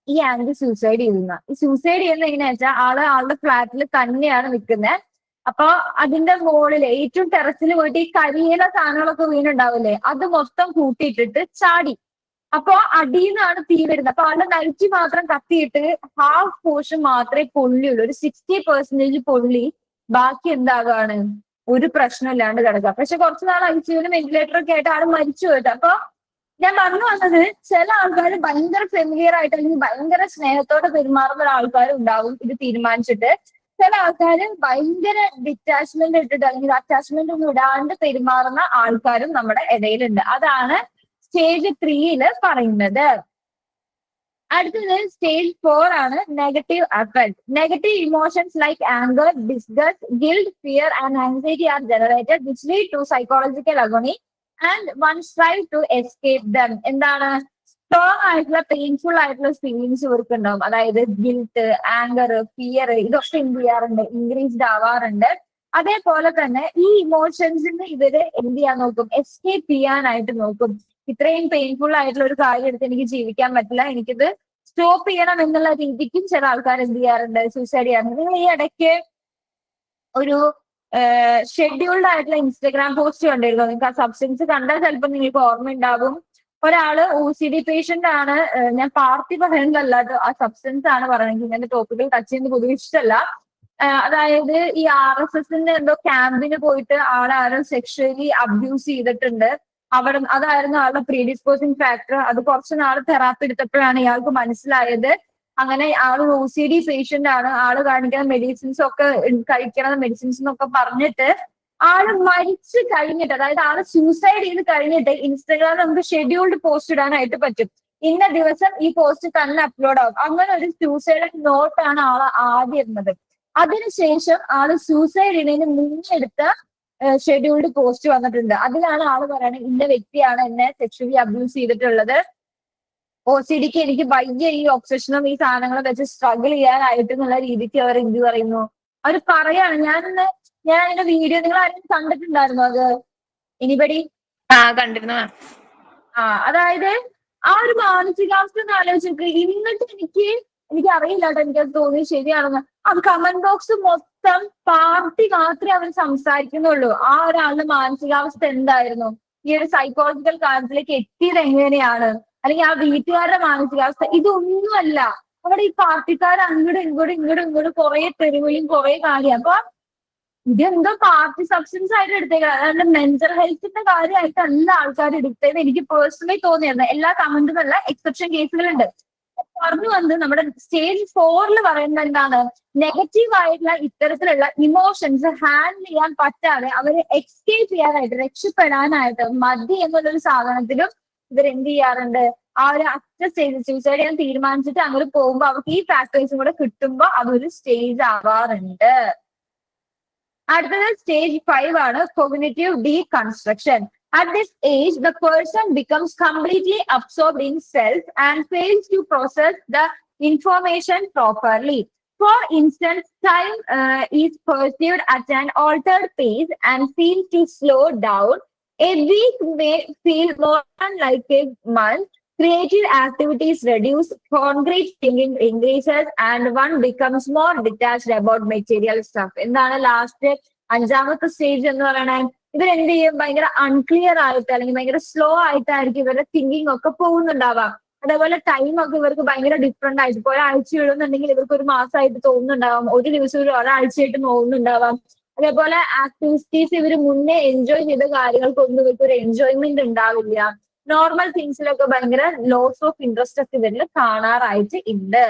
ഈ ആന്റി സൂസൈഡ് ചെയ്യുന്ന. ഈ സൂസൈഡ് ചെയ്യുന്നത് എങ്ങനെയാ വെച്ചാൽ ആളുടെ ഫ്ലാറ്റിൽ തന്നെയാണ് നിൽക്കുന്നത്. അപ്പൊ അതിന്റെ മുകളിൽ ഏറ്റവും ടെറസിൽ പോയിട്ട് ഈ കരിയില സാധനങ്ങളൊക്കെ വീണുണ്ടാവില്ലേ, അത് മൊത്തം കൂട്ടിയിട്ടിട്ട് ചാടി. അപ്പൊ അടിയിൽനിന്നാണ് തീ വരുന്നത്. അപ്പൊ ആളുടെ നൈറ്റി മാത്രം കത്തിയിട്ട് ഹാഫ് പോർഷൻ മാത്രമേ പൊള്ളിയുള്ളൂ. ഒരു 60% പൊള്ളി, ബാക്കി എന്താകാണ് ഒരു പ്രശ്നം ഇല്ലാണ്ട് കിടക്കുക. പക്ഷെ കുറച്ചു നാൾ ഐസിയുവിലും വെന്റിലേറ്റർ ഒക്കെ ആയിട്ട് ആള് മരിച്ചു പോയിട്ട്. അപ്പൊ ഞാൻ പറഞ്ഞു വന്നത്, ചില ആൾക്കാർ ഭയങ്കര ഫെമിലിയർ ആയിട്ട് അല്ലെങ്കിൽ ഭയങ്കര സ്നേഹത്തോടെ പെരുമാറുന്ന ആൾക്കാർ ഉണ്ടാവും ഇത് തീരുമാനിച്ചിട്ട്. ചില ആൾക്കാര് ഭയങ്കര ഡിറ്റാച്ച്മെന്റ് ഇട്ടിട്ട് അല്ലെങ്കിൽ അറ്റാച്ച്മെന്റ് ഒന്നും ഇടാണ്ട് പെരുമാറുന്ന ആൾക്കാരും നമ്മുടെ ഇടയിലുണ്ട്. അതാണ് സ്റ്റേജ് 3 പറയുന്നത്. അടുത്തത് സ്റ്റേജ് 4 ആണ് negative affect. Negative emotions like anger, disgust, guilt, fear and anxiety are generated which lead to psychological agony and one strive to escape them. എന്താണ്, സ്ട്രോങ് ആയിട്ടുള്ള പെയിൻഫുൾ ആയിട്ടുള്ള ഫീലിങ്സ് ഇവർക്ക് ഉണ്ടാവും. അതായത് ഗിൽറ്റ്, ആങ്കർ, ഫിയർ ഇതൊക്കെ എന്ത് ചെയ്യാറുണ്ട്, ഇൻക്രീസ്ഡ് ആവാറുണ്ട്. അതേപോലെ തന്നെ ഈ ഇമോഷൻസിന് ഇവര് എന്ത് ചെയ്യാൻ നോക്കും, എസ്കേപ്പ് ചെയ്യാനായിട്ട് നോക്കും. ഇത്രയും പെയിൻഫുൾ ആയിട്ടുള്ള ഒരു കാര്യം എടുത്ത് എനിക്ക് ജീവിക്കാൻ പറ്റില്ല, എനിക്കിത് സ്റ്റോപ്പ് ചെയ്യണം എന്നുള്ള രീതിക്കും ചില ആൾക്കാർ എന്ത് ചെയ്യാറുണ്ട്, സൂസൈഡ് ചെയ്യാറുണ്ട്. നിങ്ങൾ ഈ ഇടയ്ക്ക് ഒരു ഷെഡ്യൂൾഡ് ആയിട്ടുള്ള ഇൻസ്റ്റഗ്രാം പോസ്റ്റ് കണ്ടിരുന്നു. നിങ്ങൾക്ക് ആ സബ്സ്റ്റൻസ് കണ്ടാൽ ചിലപ്പോൾ നിങ്ങൾക്ക് ഓർമ്മ ഉണ്ടാകും. ഒരാള് OCD പേഷ്യന്റ് ആണ്. ഞാൻ പാർട്ടി പറയുന്നതല്ലാതെ ആ സബ്സ്റ്റൻസ് ആണ് പറയുന്നത്. ഇങ്ങനത്തെ ടോപ്പിക്കിൽ ടച്ച് ചെയ്യുന്നത് പൊതുവെ ഇഷ്ടമല്ല. അതായത് ഈ RSSന്റെ എന്തോ ക്യാമ്പിന് പോയിട്ട് ആളാരും സെക്ഷലി അബ്യൂസ് ചെയ്തിട്ടുണ്ട്. അതായിരുന്നു ആളുടെ പ്രീഡിസ്പോസിങ് ഫാക്ടർ. അത് കുറച്ച് നാൾ തെറാപ്പി എടുത്തപ്പോഴാണ് ഇയാൾക്ക് മനസ്സിലായത്. അങ്ങനെ ആള് OCD പേഷ്യന്റ് ആണ്. ആള് കാണിക്കുന്ന മെഡിസിൻസ് ഒക്കെ കഴിക്കണ മെഡിസിൻസ് എന്നൊക്കെ പറഞ്ഞിട്ട് ആള് മരിച്ചു കഴിഞ്ഞിട്ട്, അതായത് ആള് സൂസൈഡ് ചെയ്ത് കഴിഞ്ഞിട്ട് ഇൻസ്റ്റാഗ്രാമിൽ നമുക്ക് ഷെഡ്യൂൾഡ് പോസ്റ്റ് ഇടാനായിട്ട് പറ്റും. ഇന്ന ദിവസം ഈ പോസ്റ്റ് തന്നെ അപ്ലോഡ് ആവും. അങ്ങനെ ഒരു സൂസൈഡ് നോട്ടാണ് ആള് ആദ്യം ഇരുന്നത്. അതിനുശേഷം ആള് സൂസൈഡ് ചെയ്യുന്നതിന് മുന്നെടുത്ത ഷെഡ്യൂൾഡ് പോസ്റ്റ് വന്നിട്ടുണ്ട്. അതിലാണ് ആള് പറയുന്നത് ഇന്ന വ്യക്തിയാണ് എന്നെ സെക്ഷലി അബ്യൂസ് ചെയ്തിട്ടുള്ളത്. OCDക്ക് എനിക്ക് വയ്യ ഈ ഒബ്സഷനും ഈ സാധനങ്ങളും വെച്ച് സ്ട്രഗിൾ ചെയ്യാനായിട്ട് എന്നുള്ള രീതിക്ക് അവർ എന്ത് പറയുന്നു, അവർ പറയാണ്. ഞാൻ അതിന്റെ വീഡിയോ നിങ്ങൾ ആരെങ്കിലും കണ്ടിട്ടുണ്ടായിരുന്നോ? അത് എനിബഡി? കണ്ടിരുന്നു. അതായത് ആ ഒരു മാനസികാവസ്ഥ ഒന്ന് ആലോചിച്ച് എന്നിട്ട് എനിക്ക് അറിയില്ല കേട്ടോ, എനിക്കത് തോന്നി ശരിയാണെന്ന്. അത് കമന്റ് ബോക്സ് മൊത്തം പാർട്ടി മാത്രമേ അവർ സംസാരിക്കുന്നുള്ളൂ. ആ ഒരാളുടെ മാനസികാവസ്ഥ എന്തായിരുന്നു, ഈ ഒരു സൈക്കോളജിക്കൽ കാര്യത്തിലേക്ക് എത്തിയത് എങ്ങനെയാണ്, അല്ലെങ്കിൽ ആ വീട്ടുകാരുടെ മാനസികാവസ്ഥ, ഇതൊന്നുമല്ല. അവിടെ ഈ പാർട്ടിക്കാർ അങ്ങോട്ടും കുറെ തെരുവിലും കുറെ കാര്യം. അപ്പൊ ഇതെന്തോ പാർട്ടി സബ്സ്റ്റൻസ് ആയിട്ട് എടുത്തേക്കണം. അതായത് മെന്റൽ ഹെൽത്തിന്റെ കാര്യമായിട്ടല്ല ആൾക്കാർ എടുത്തതെന്ന് എനിക്ക് പേഴ്സണലി തോന്നിയിരുന്നു. എല്ലാ കമന്റും അല്ല, എക്സെപ്ഷൻ കേസുകളുണ്ട്. പറഞ്ഞു വന്ന് നമ്മുടെ സ്റ്റേജ് 4 പറയുന്നത് എന്താണ്, നെഗറ്റീവ് ആയിട്ടുള്ള ഇത്തരത്തിലുള്ള ഇമോഷൻസ് ഹാൻഡിൽ ചെയ്യാൻ പറ്റാതെ അവരെ എക്സ്കേപ്പ് ചെയ്യാനായിട്ട്, രക്ഷപ്പെടാനായിട്ട് മതി എന്നുള്ളൊരു സാധനത്തിലും ഇവരെന്ത് ചെയ്യാറുണ്ട്, ആ ഒരു അറ്റ സ്റ്റേജ് സൂസൈഡ് ചെയ്യാൻ തീരുമാനിച്ചിട്ട് അങ്ങോട്ട് പോകുമ്പോൾ അവർക്ക് ഈ ഫാക്ടേഴ്സും കൂടെ കിട്ടുമ്പോൾ അതൊരു സ്റ്റേജ് ആവാറുണ്ട്. അടുത്തത് സ്റ്റേജ് 5 ആണ്, cognitive deconstruction. At this age, the person becomes completely absorbed in self and fails to process the information properly. For instance, time is perceived at an altered pace and feels to slow down. A week may feel more like a month. Creative activities reduce, concrete thinking increases, and one becomes more detached about material stuff. എന്താണ് ലാസ്റ്റ് 5ാമത്തെ സ്റ്റേജ് എന്ന് പറയണത്? ഇവരെന്ത് ചെയ്യും, ഭയങ്കര അൺക്ലിയർ ആയിട്ട് അല്ലെങ്കിൽ ഭയങ്കര സ്ലോ ആയിട്ടായിരിക്കും ഇവരുടെ തിങ്കിങ് ഒക്കെ പോകുന്നുണ്ടാവാം. അതേപോലെ ടൈം ഒക്കെ ഇവർക്ക് ഭയങ്കര ഡിഫറെന്റ് ആയിട്ട്, ഇപ്പോൾ ഒരാഴ്ച ഇടുന്നുണ്ടെങ്കിൽ ഇവർക്ക് ഒരു മാസമായിട്ട് തോന്നുന്നുണ്ടാവാം, ഒരു ദിവസം ഒരാഴ്ചയായിട്ട് തോന്നുന്നുണ്ടാവാം. അതേപോലെ ആക്ടിവിറ്റീസ് ഇവർ മുന്നേ എൻജോയ് ചെയ്ത കാര്യങ്ങൾക്കൊന്നും ഇവർക്ക് ഒരു എൻജോയ്മെന്റ് ഉണ്ടാവില്ല. നോർമൽ തിങ്സിലൊക്കെ ഭയങ്കര ലോസ് ഓഫ് ഇൻട്രസ്റ്റ് ഒക്കെ ഇവരിൽ കാണാറായിട്ട് ഉണ്ട്.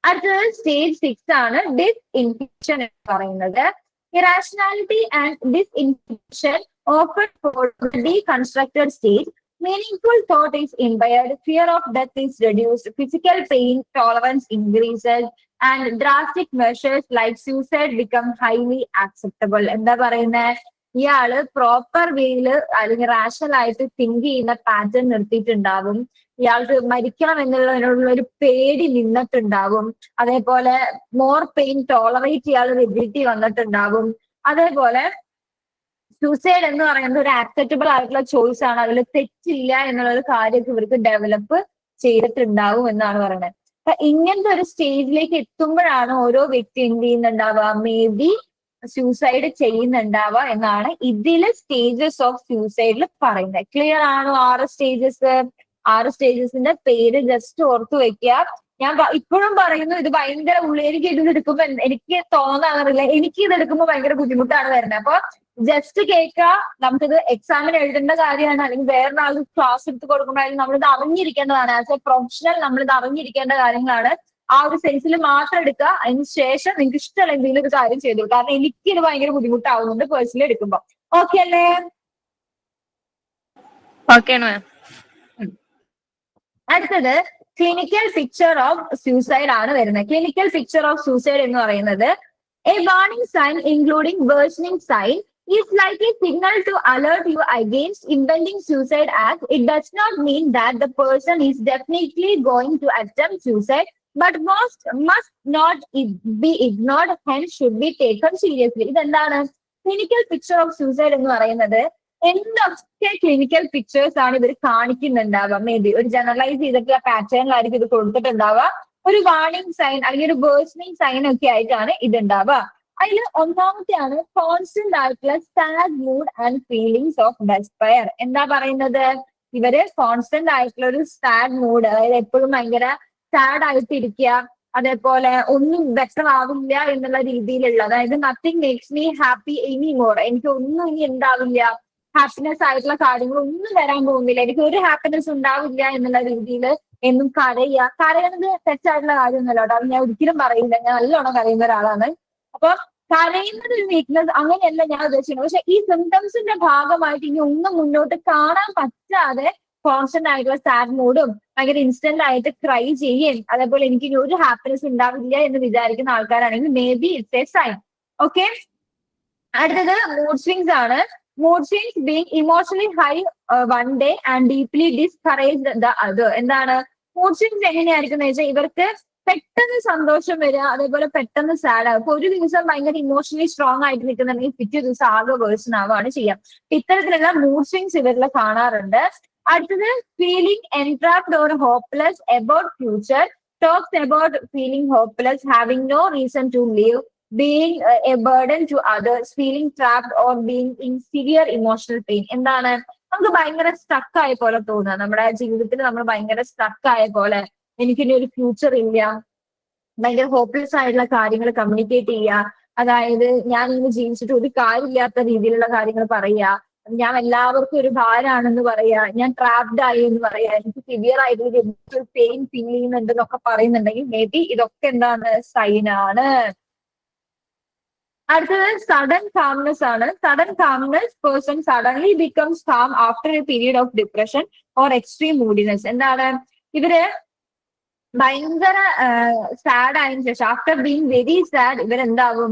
അടുത്തത് സ്റ്റേജ് 6 ആണ്, ഡിസ്ഇൻഹിബിഷൻ എന്ന് പറയുന്നത്. Irrationality and disinhibition often follow the deconstructed stage. Meaningful thought is impaired, fear of death is reduced, physical pain tolerance increases, and drastic measures like suicide become highly acceptable. എന്താ പറയുന്നത്, ഇയാള് പ്രോപ്പർ വേയില് അല്ലെങ്കിൽ റാഷണൽ ആയിട്ട് തിങ്ക് ചെയ്യുന്ന പാറ്റേൺ നിർത്തിയിട്ടുണ്ടാവും. ഇയാൾക്ക് മരിക്കണം എന്നുള്ളതിനോടുള്ള ഒരു പേടി നിന്നിട്ടുണ്ടാവും. അതേപോലെ മോർ പെയിൻ ടോളറേറ്റ് ചെയ്യാനുള്ള എബിലിറ്റി വന്നിട്ടുണ്ടാവും. അതേപോലെ സൂസൈഡ് എന്ന് പറയുന്നത് ഒരു ആക്സെപ്റ്റബിൾ ആയിട്ടുള്ള ചോയ്സ് ആണ്, അതിൽ തെറ്റില്ല എന്നുള്ളൊരു കാര്യമൊക്കെ ഇവർക്ക് ഡെവലപ്പ് ചെയ്തിട്ടുണ്ടാവും എന്നാണ് പറയുന്നത്. അപ്പൊ ഇങ്ങനത്തെ ഒരു സ്റ്റേജിലേക്ക് എത്തുമ്പോഴാണ് ഓരോ വ്യക്തി എന്ത് ചെയ്യുന്നുണ്ടാവുക, മേ ബി സൂസൈഡ് ചെയ്യുന്നുണ്ടാവുക എന്നാണ് ഇതില് സ്റ്റേജസ് ഓഫ് സൂസൈഡിൽ പറയുന്നത്. ക്ലിയർ ആണോ? 6 സ്റ്റേജസ്. 6 സ്റ്റേജസിന്റെ പേര് ജസ്റ്റ് ഓർത്തു വെക്കുക. ഞാൻ ഇപ്പോഴും പറയുന്നു, ഇത് ഭയങ്കര എനിക്ക് ഇതെടുക്കുമ്പോ എനിക്ക് തോന്നാറില്ല, എനിക്ക് ഇതെടുക്കുമ്പോൾ ഭയങ്കര ബുദ്ധിമുട്ടാണ് വരുന്നത്. അപ്പൊ ജസ്റ്റ് കേൾക്കുക, നമുക്കിത് എക്സാമിന് എഴുതേണ്ട കാര്യമാണ്, അല്ലെങ്കിൽ വേറൊരാൾ ക്ലാസ് എടുത്ത് കൊടുക്കുമ്പോഴായാലും നമ്മളിത് അറിഞ്ഞിരിക്കേണ്ടതാണ്. ആസ് എ പ്രൊഫഷണൽ നമ്മളിത് അറിഞ്ഞിരിക്കേണ്ട കാര്യങ്ങളാണ്. ആ ഒരു സെൻസിൽ മാത്രം എടുക്കുക. അതിന് ശേഷം നിങ്ങൾക്ക് ഇഷ്ടമുള്ള എന്തെങ്കിലും ഒരു കാര്യം ചെയ്തു, കാരണം എനിക്ക് ഇത് ഭയങ്കര ബുദ്ധിമുട്ടാവുന്നുണ്ട് പേഴ്സണലി എടുക്കുമ്പോ. ഓക്കെ അല്ലേ? അടുത്തത് ക്ലിനിക്കൽ പിക്ചർ ഓഫ് സൂസൈഡ് ആണ് വരുന്നത്. ക്ലിനിക്കൽ പിക്ചർ ഓഫ് സൂസൈഡ് എന്ന് പറയുന്നത് എ വാർണിംഗ് സൈൻ ഇൻക്ലൂഡിംഗ് വേർഷനിങ് sign is like a signal to alert you against impending suicide act. It does not mean that the person is definitely going to attempt suicide, but must not be ignored, hence should be taken seriously. ഇതെന്താണ് ക്ലിനിക്കൽ പിക്ചർ ഓഫ് സൂസൈഡ് എന്ന് പറയുന്നത്? എന്തൊക്കെ ക്ലിനിക്കൽ പിക്ചേഴ്സ് ആണ് ഇവർ കാണിക്കുന്നുണ്ടാവുക? മേ ബി ഒരു ജനറലൈസ് ചെയ്തിട്ടുള്ള പാറ്റേണിലായിരിക്കും ഇത് കൊടുത്തിട്ടുണ്ടാവുക. ഒരു വാർണിംഗ് സൈൻ അല്ലെങ്കിൽ ഒരു വേർഷനിങ് സൈൻ ഒക്കെ ആയിട്ടാണ് ഇതുണ്ടാവുക. അതിൽ ഒന്നാമത്തെയാണ് കോൺസ്റ്റന്റ് ആയിട്ടുള്ള sad mood and feelings of despair. എന്താ പറയുന്നത്? ഇവര് കോൺസ്റ്റന്റ് ആയിട്ടുള്ള ഒരു സാഡ് മൂഡ്, അതായത് എപ്പോഴും ഭയങ്കര സാഡ് ആയിട്ട് ഇരിക്കുക, അതേപോലെ ഒന്നും ബെറ്റർ ആവില്ല എന്നുള്ള രീതിയിലുള്ള, അതായത് nothing makes me happy any more, എനിക്ക് ഒന്നും ഇനി എന്താവില്ല, ഹാപ്പിനെസ് ആയിട്ടുള്ള കാര്യങ്ങൾ ഒന്നും വരാൻ പോകുന്നില്ല, എനിക്ക് ഒരു ഹാപ്പിനെസ് ഉണ്ടാവില്ല എന്നുള്ള രീതിയിൽ എന്നും കരയുന്നത് തെറ്റായിട്ടുള്ള കാര്യമൊന്നുമല്ല കേട്ടോ, അത് ഞാൻ ഒരിക്കലും പറയില്ല, ഞാൻ നല്ലോണം കരയുന്ന ഒരാളാണ്. അപ്പൊ കരയുന്നത് ഒരു വീക്ക്നെസ് അങ്ങനെയല്ല ഞാൻ ഉദ്ദേശിക്കുന്നത്. പക്ഷെ ഈ സിംറ്റംസിന്റെ ഭാഗമായിട്ട് ഇനി ഒന്നും മുന്നോട്ട് കാണാൻ പറ്റാതെ കോൺസ്റ്റന്റ് ആയിട്ടുള്ള സാഡ് മൂഡും ഭയങ്കര ഇൻസ്റ്റന്റ് ആയിട്ട് ക്രൈ ചെയ്യും, അതേപോലെ എനിക്ക് ഇനി ഒരു ഹാപ്പിനെസ് ഉണ്ടാവില്ല എന്ന് വിചാരിക്കുന്ന ആൾക്കാരാണെങ്കിൽ may be it's a sign. Okay, അടുത്തത് മൂഡ് സ്വിങ്സ് ആണ്. Mood swings being emotionally high one day and deeply discourage the other. എന്താണ് മൂഡ് സ്വിങ്സ് എങ്ങനെയായിരിക്കും എന്ന് വെച്ചാൽ ഇവർക്ക് പെട്ടെന്ന് സന്തോഷം വരിക, അതേപോലെ പെട്ടെന്ന് സാഡ് ആകും. ഇപ്പൊ ഒരു ദിവസം ഭയങ്കര ഇമോഷണലി സ്ട്രോങ് ആയിട്ട് നിൽക്കുന്നുണ്ടെങ്കിൽ പിറ്റേ ദിവസം ആകെ വേഴ്സൺ ആവുകയാണ് ചെയ്യാം. ഇത്തരത്തിലുള്ള മൂഡ് സ്വിങ്സ് ഇവരിൽ കാണാറുണ്ട്. അടുത്തത് feeling entrapped or hopeless about future, talks about feeling hopeless, having no reason to live, being a burden to others, feeling trapped or being in severe emotional pain. എന്താണ് നമുക്ക് ഭയങ്കര സ്റ്റക്ക് ആയ പോലെ തോന്നുക, നമ്മുടെ ജീവിതത്തിൽ നമ്മൾ ഭയങ്കര സ്റ്റക്ക് ആയ പോലെ, എനിക്കിനി ഒരു ഫ്യൂച്ചർ ഇല്ല, ഭയങ്കര ഹോപ്പ്ലെസ് ആയിട്ടുള്ള കാര്യങ്ങൾ കമ്മ്യൂണിക്കേറ്റ് ചെയ്യുക, അതായത് ഞാൻ ഇങ്ങനെ ജീവിച്ചിട്ട് ഒരു കാര്യമില്ലാത്ത രീതിയിലുള്ള കാര്യങ്ങൾ പറയുക, ഞാൻ എല്ലാവർക്കും ഒരു ഭാരമാണെന്ന് പറയാ, ഞാൻ ട്രാപ്ഡ് ആയി എന്ന് പറയാ, എനിക്ക് സിവിയർ ആയിട്ടുള്ള പെയിൻ ഫീൽ ചെയ്യുന്നുണ്ട് എന്നൊക്കെ പറയുന്നുണ്ടെങ്കിൽ മേ ബി ഇതൊക്കെ എന്താണ് സൈനാണ്. അടുത്തത് സഡൻ കാംനെസ് ആണ്. Sudden calmness person suddenly becomes calm after a period of depression or extreme moodiness. എന്താണ് ഇവര് ഭയങ്കര സാഡ് ആയതിനു ശേഷം ആഫ്റ്റർ ബീങ് വെരി സാഡ് ഇവരെന്താകും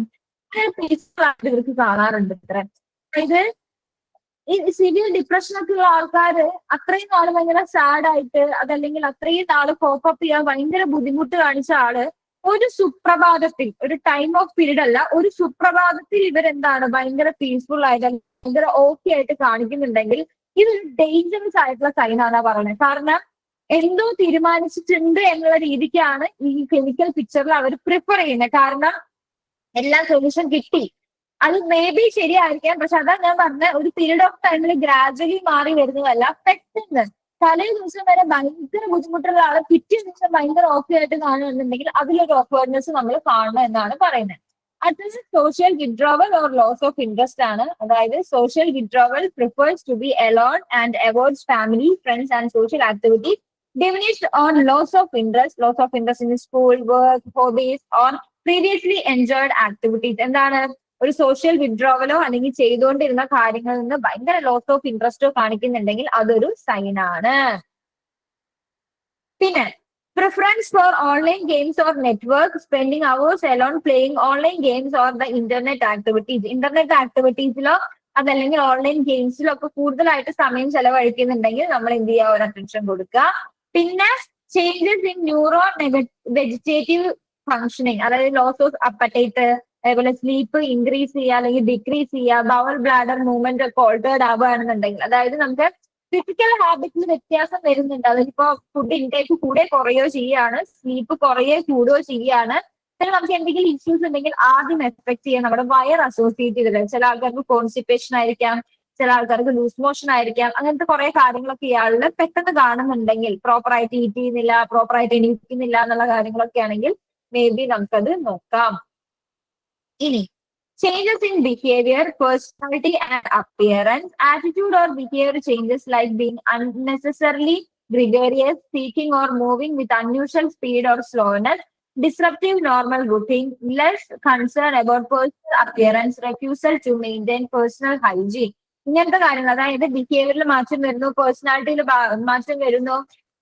പീസ്ഫുൾ ആയിട്ട് ഇവർക്ക് കാണാറുണ്ട്. ഇത്ര ഇത് ഈ സിവിയർ ഡിപ്രഷൻ ഒക്കെ ഉള്ള ആൾക്കാര് അത്രയും നാള് ഭയങ്കര സാഡ് ആയിട്ട് അതല്ലെങ്കിൽ അത്രയും നാള് കോപ്പപ്പ് ചെയ്യാൻ ഭയങ്കര ബുദ്ധിമുട്ട് കാണിച്ച ആള് ഒരു സുപ്രഭാതത്തിൽ, ഒരു ടൈം ഓഫ് പീരീഡ് അല്ല, ഒരു സുപ്രഭാതത്തിൽ ഇവരെന്താണ് ഭയങ്കര പീസ്ഫുൾ ആയിട്ട് ഭയങ്കര ഓക്കെ ആയിട്ട് കാണിക്കുന്നുണ്ടെങ്കിൽ ഇതൊരു ഡേഞ്ചറസ് ആയിട്ടുള്ള സൈനാണ് പറയുന്നത്. കാരണം എന്തോ തീരുമാനിച്ചിട്ടുണ്ട് എന്നുള്ള രീതിക്കാണ് ഈ ക്ലിനിക്കൽ പിക്ചറിൽ അവർ പ്രിഫർ ചെയ്യുന്നത്. കാരണം എല്ലാ സൊല്യൂഷൻ കിട്ടി, അത് മേ ബി ശരിയായിരിക്കാം, പക്ഷെ അതാ ഞാൻ പറഞ്ഞ ഒരു പീരീഡ് ഓഫ് ടൈമിൽ ഗ്രാജുവലി മാറി വരുന്നതല്ല, പെട്ടെന്ന് തലേ ദിവസം വരെ ഭയങ്കര ബുദ്ധിമുട്ടുള്ള ആളെ പിറ്റേ ദിവസം ഭയങ്കര ഓക്കെ ആയിട്ട് കാണുന്നുണ്ടെങ്കിൽ അതിലൊരു ഓക്വേർഡ്നെസ് നമ്മൾ കാണണം എന്നാണ് പറയുന്നത്. അടുത്തത് social withdrawal or loss of interest ആണ്. അതായത് social withdrawal prefers to be alone and avoids family, friends and social activity, diminished on loss of interest in school, work, hobbies or previously enjoyed activities. എന്താണ് ഒരു സോഷ്യൽ വിഡ്രോവലോ അല്ലെങ്കിൽ ചെയ്തുകൊണ്ടിരുന്ന കാര്യങ്ങളിൽ നിന്ന് ഭയങ്കര ലോസ് ഓഫ് ഇൻട്രസ്റ്റോ കാണിക്കുന്നുണ്ടെങ്കിൽ അതൊരു സൈൻ ആണ്. പിന്നെ preference for online games or network, spending hours alone playing online games or the internet activities. Internet ആക്ടിവിറ്റീസിലോ അതല്ലെങ്കിൽ ഓൺലൈൻ ഗെയിംസിലോ ഒക്കെ കൂടുതലായിട്ട് സമയം ചെലവഴിക്കുന്നുണ്ടെങ്കിൽ നമ്മൾ എന്ത് ചെയ്യുക, ഒരു അറ്റൻഷൻ കൊടുക്കുക. പിന്നെ changes in neuro vegetative functioning, അതായത് ലോസ് ഓഫ് അപ്പറ്റൈറ്റ്, അതേപോലെ സ്ലീപ്പ് ഇൻക്രീസ് ചെയ്യുക അല്ലെങ്കിൽ ഡിക്രീസ് ചെയ്യുക, ബവൽ ബ്ലാഡർ മൂവ്മെന്റ് ഒക്കെ ഓൾട്ടേർഡ് ആവുകയാണെന്നുണ്ടെങ്കിൽ, അതായത് നമുക്ക് ഫിസിക്കൽ ഹാബിറ്റിൽ വ്യത്യാസം വരുന്നുണ്ട്, അതിപ്പോ ഫുഡ് ഇൻടേക്ക് കൂടെ കുറയോ ചെയ്യാണ്, സ്ലീപ്പ് കുറയോ കൂടുകയോ ചെയ്യാണ്, പിന്നെ നമുക്ക് എന്തെങ്കിലും ഇഷ്യൂസ് ഉണ്ടെങ്കിൽ ആദ്യം എഫക്ട് ചെയ്യാൻ നമ്മുടെ വയർ അസോസിയേറ്റ് ചെയ്തിട്ട്, ചില ആൾക്കാർക്ക് കോൺസ്റ്റിപ്പേഷൻ ആയിരിക്കാം, ചില ആൾക്കാർക്ക് ലൂസ് മോഷൻ ആയിരിക്കാം, അങ്ങനത്തെ കുറെ കാര്യങ്ങളൊക്കെ ഇയാളിൽ പെട്ടെന്ന് കാണുന്നുണ്ടെങ്കിൽ, പ്രോപ്പർ ആയിട്ട് ഈറ്റ് ചെയ്യുന്നില്ല, പ്രോപ്പർ ആയിട്ട് എണീക്കുന്നില്ല എന്നുള്ള കാര്യങ്ങളൊക്കെ ആണെങ്കിൽ മേ ബി നമുക്കത് നോക്കാം. ഇനി changes in behaviour, personality and appearance, attitude or behaviour changes like being unnecessarily gregarious, speaking or moving with unusual speed or slowness, disruptive normal routine, less concern about personal appearance, refusal to maintain personal hygiene. ഇങ്ങനത്തെ കാര്യങ്ങൾ, അതായത് ബിഹേവിയറിൽ മാറ്റം വരുന്നു, പേഴ്സണാലിറ്റിയിൽ മാറ്റം വരുന്നു,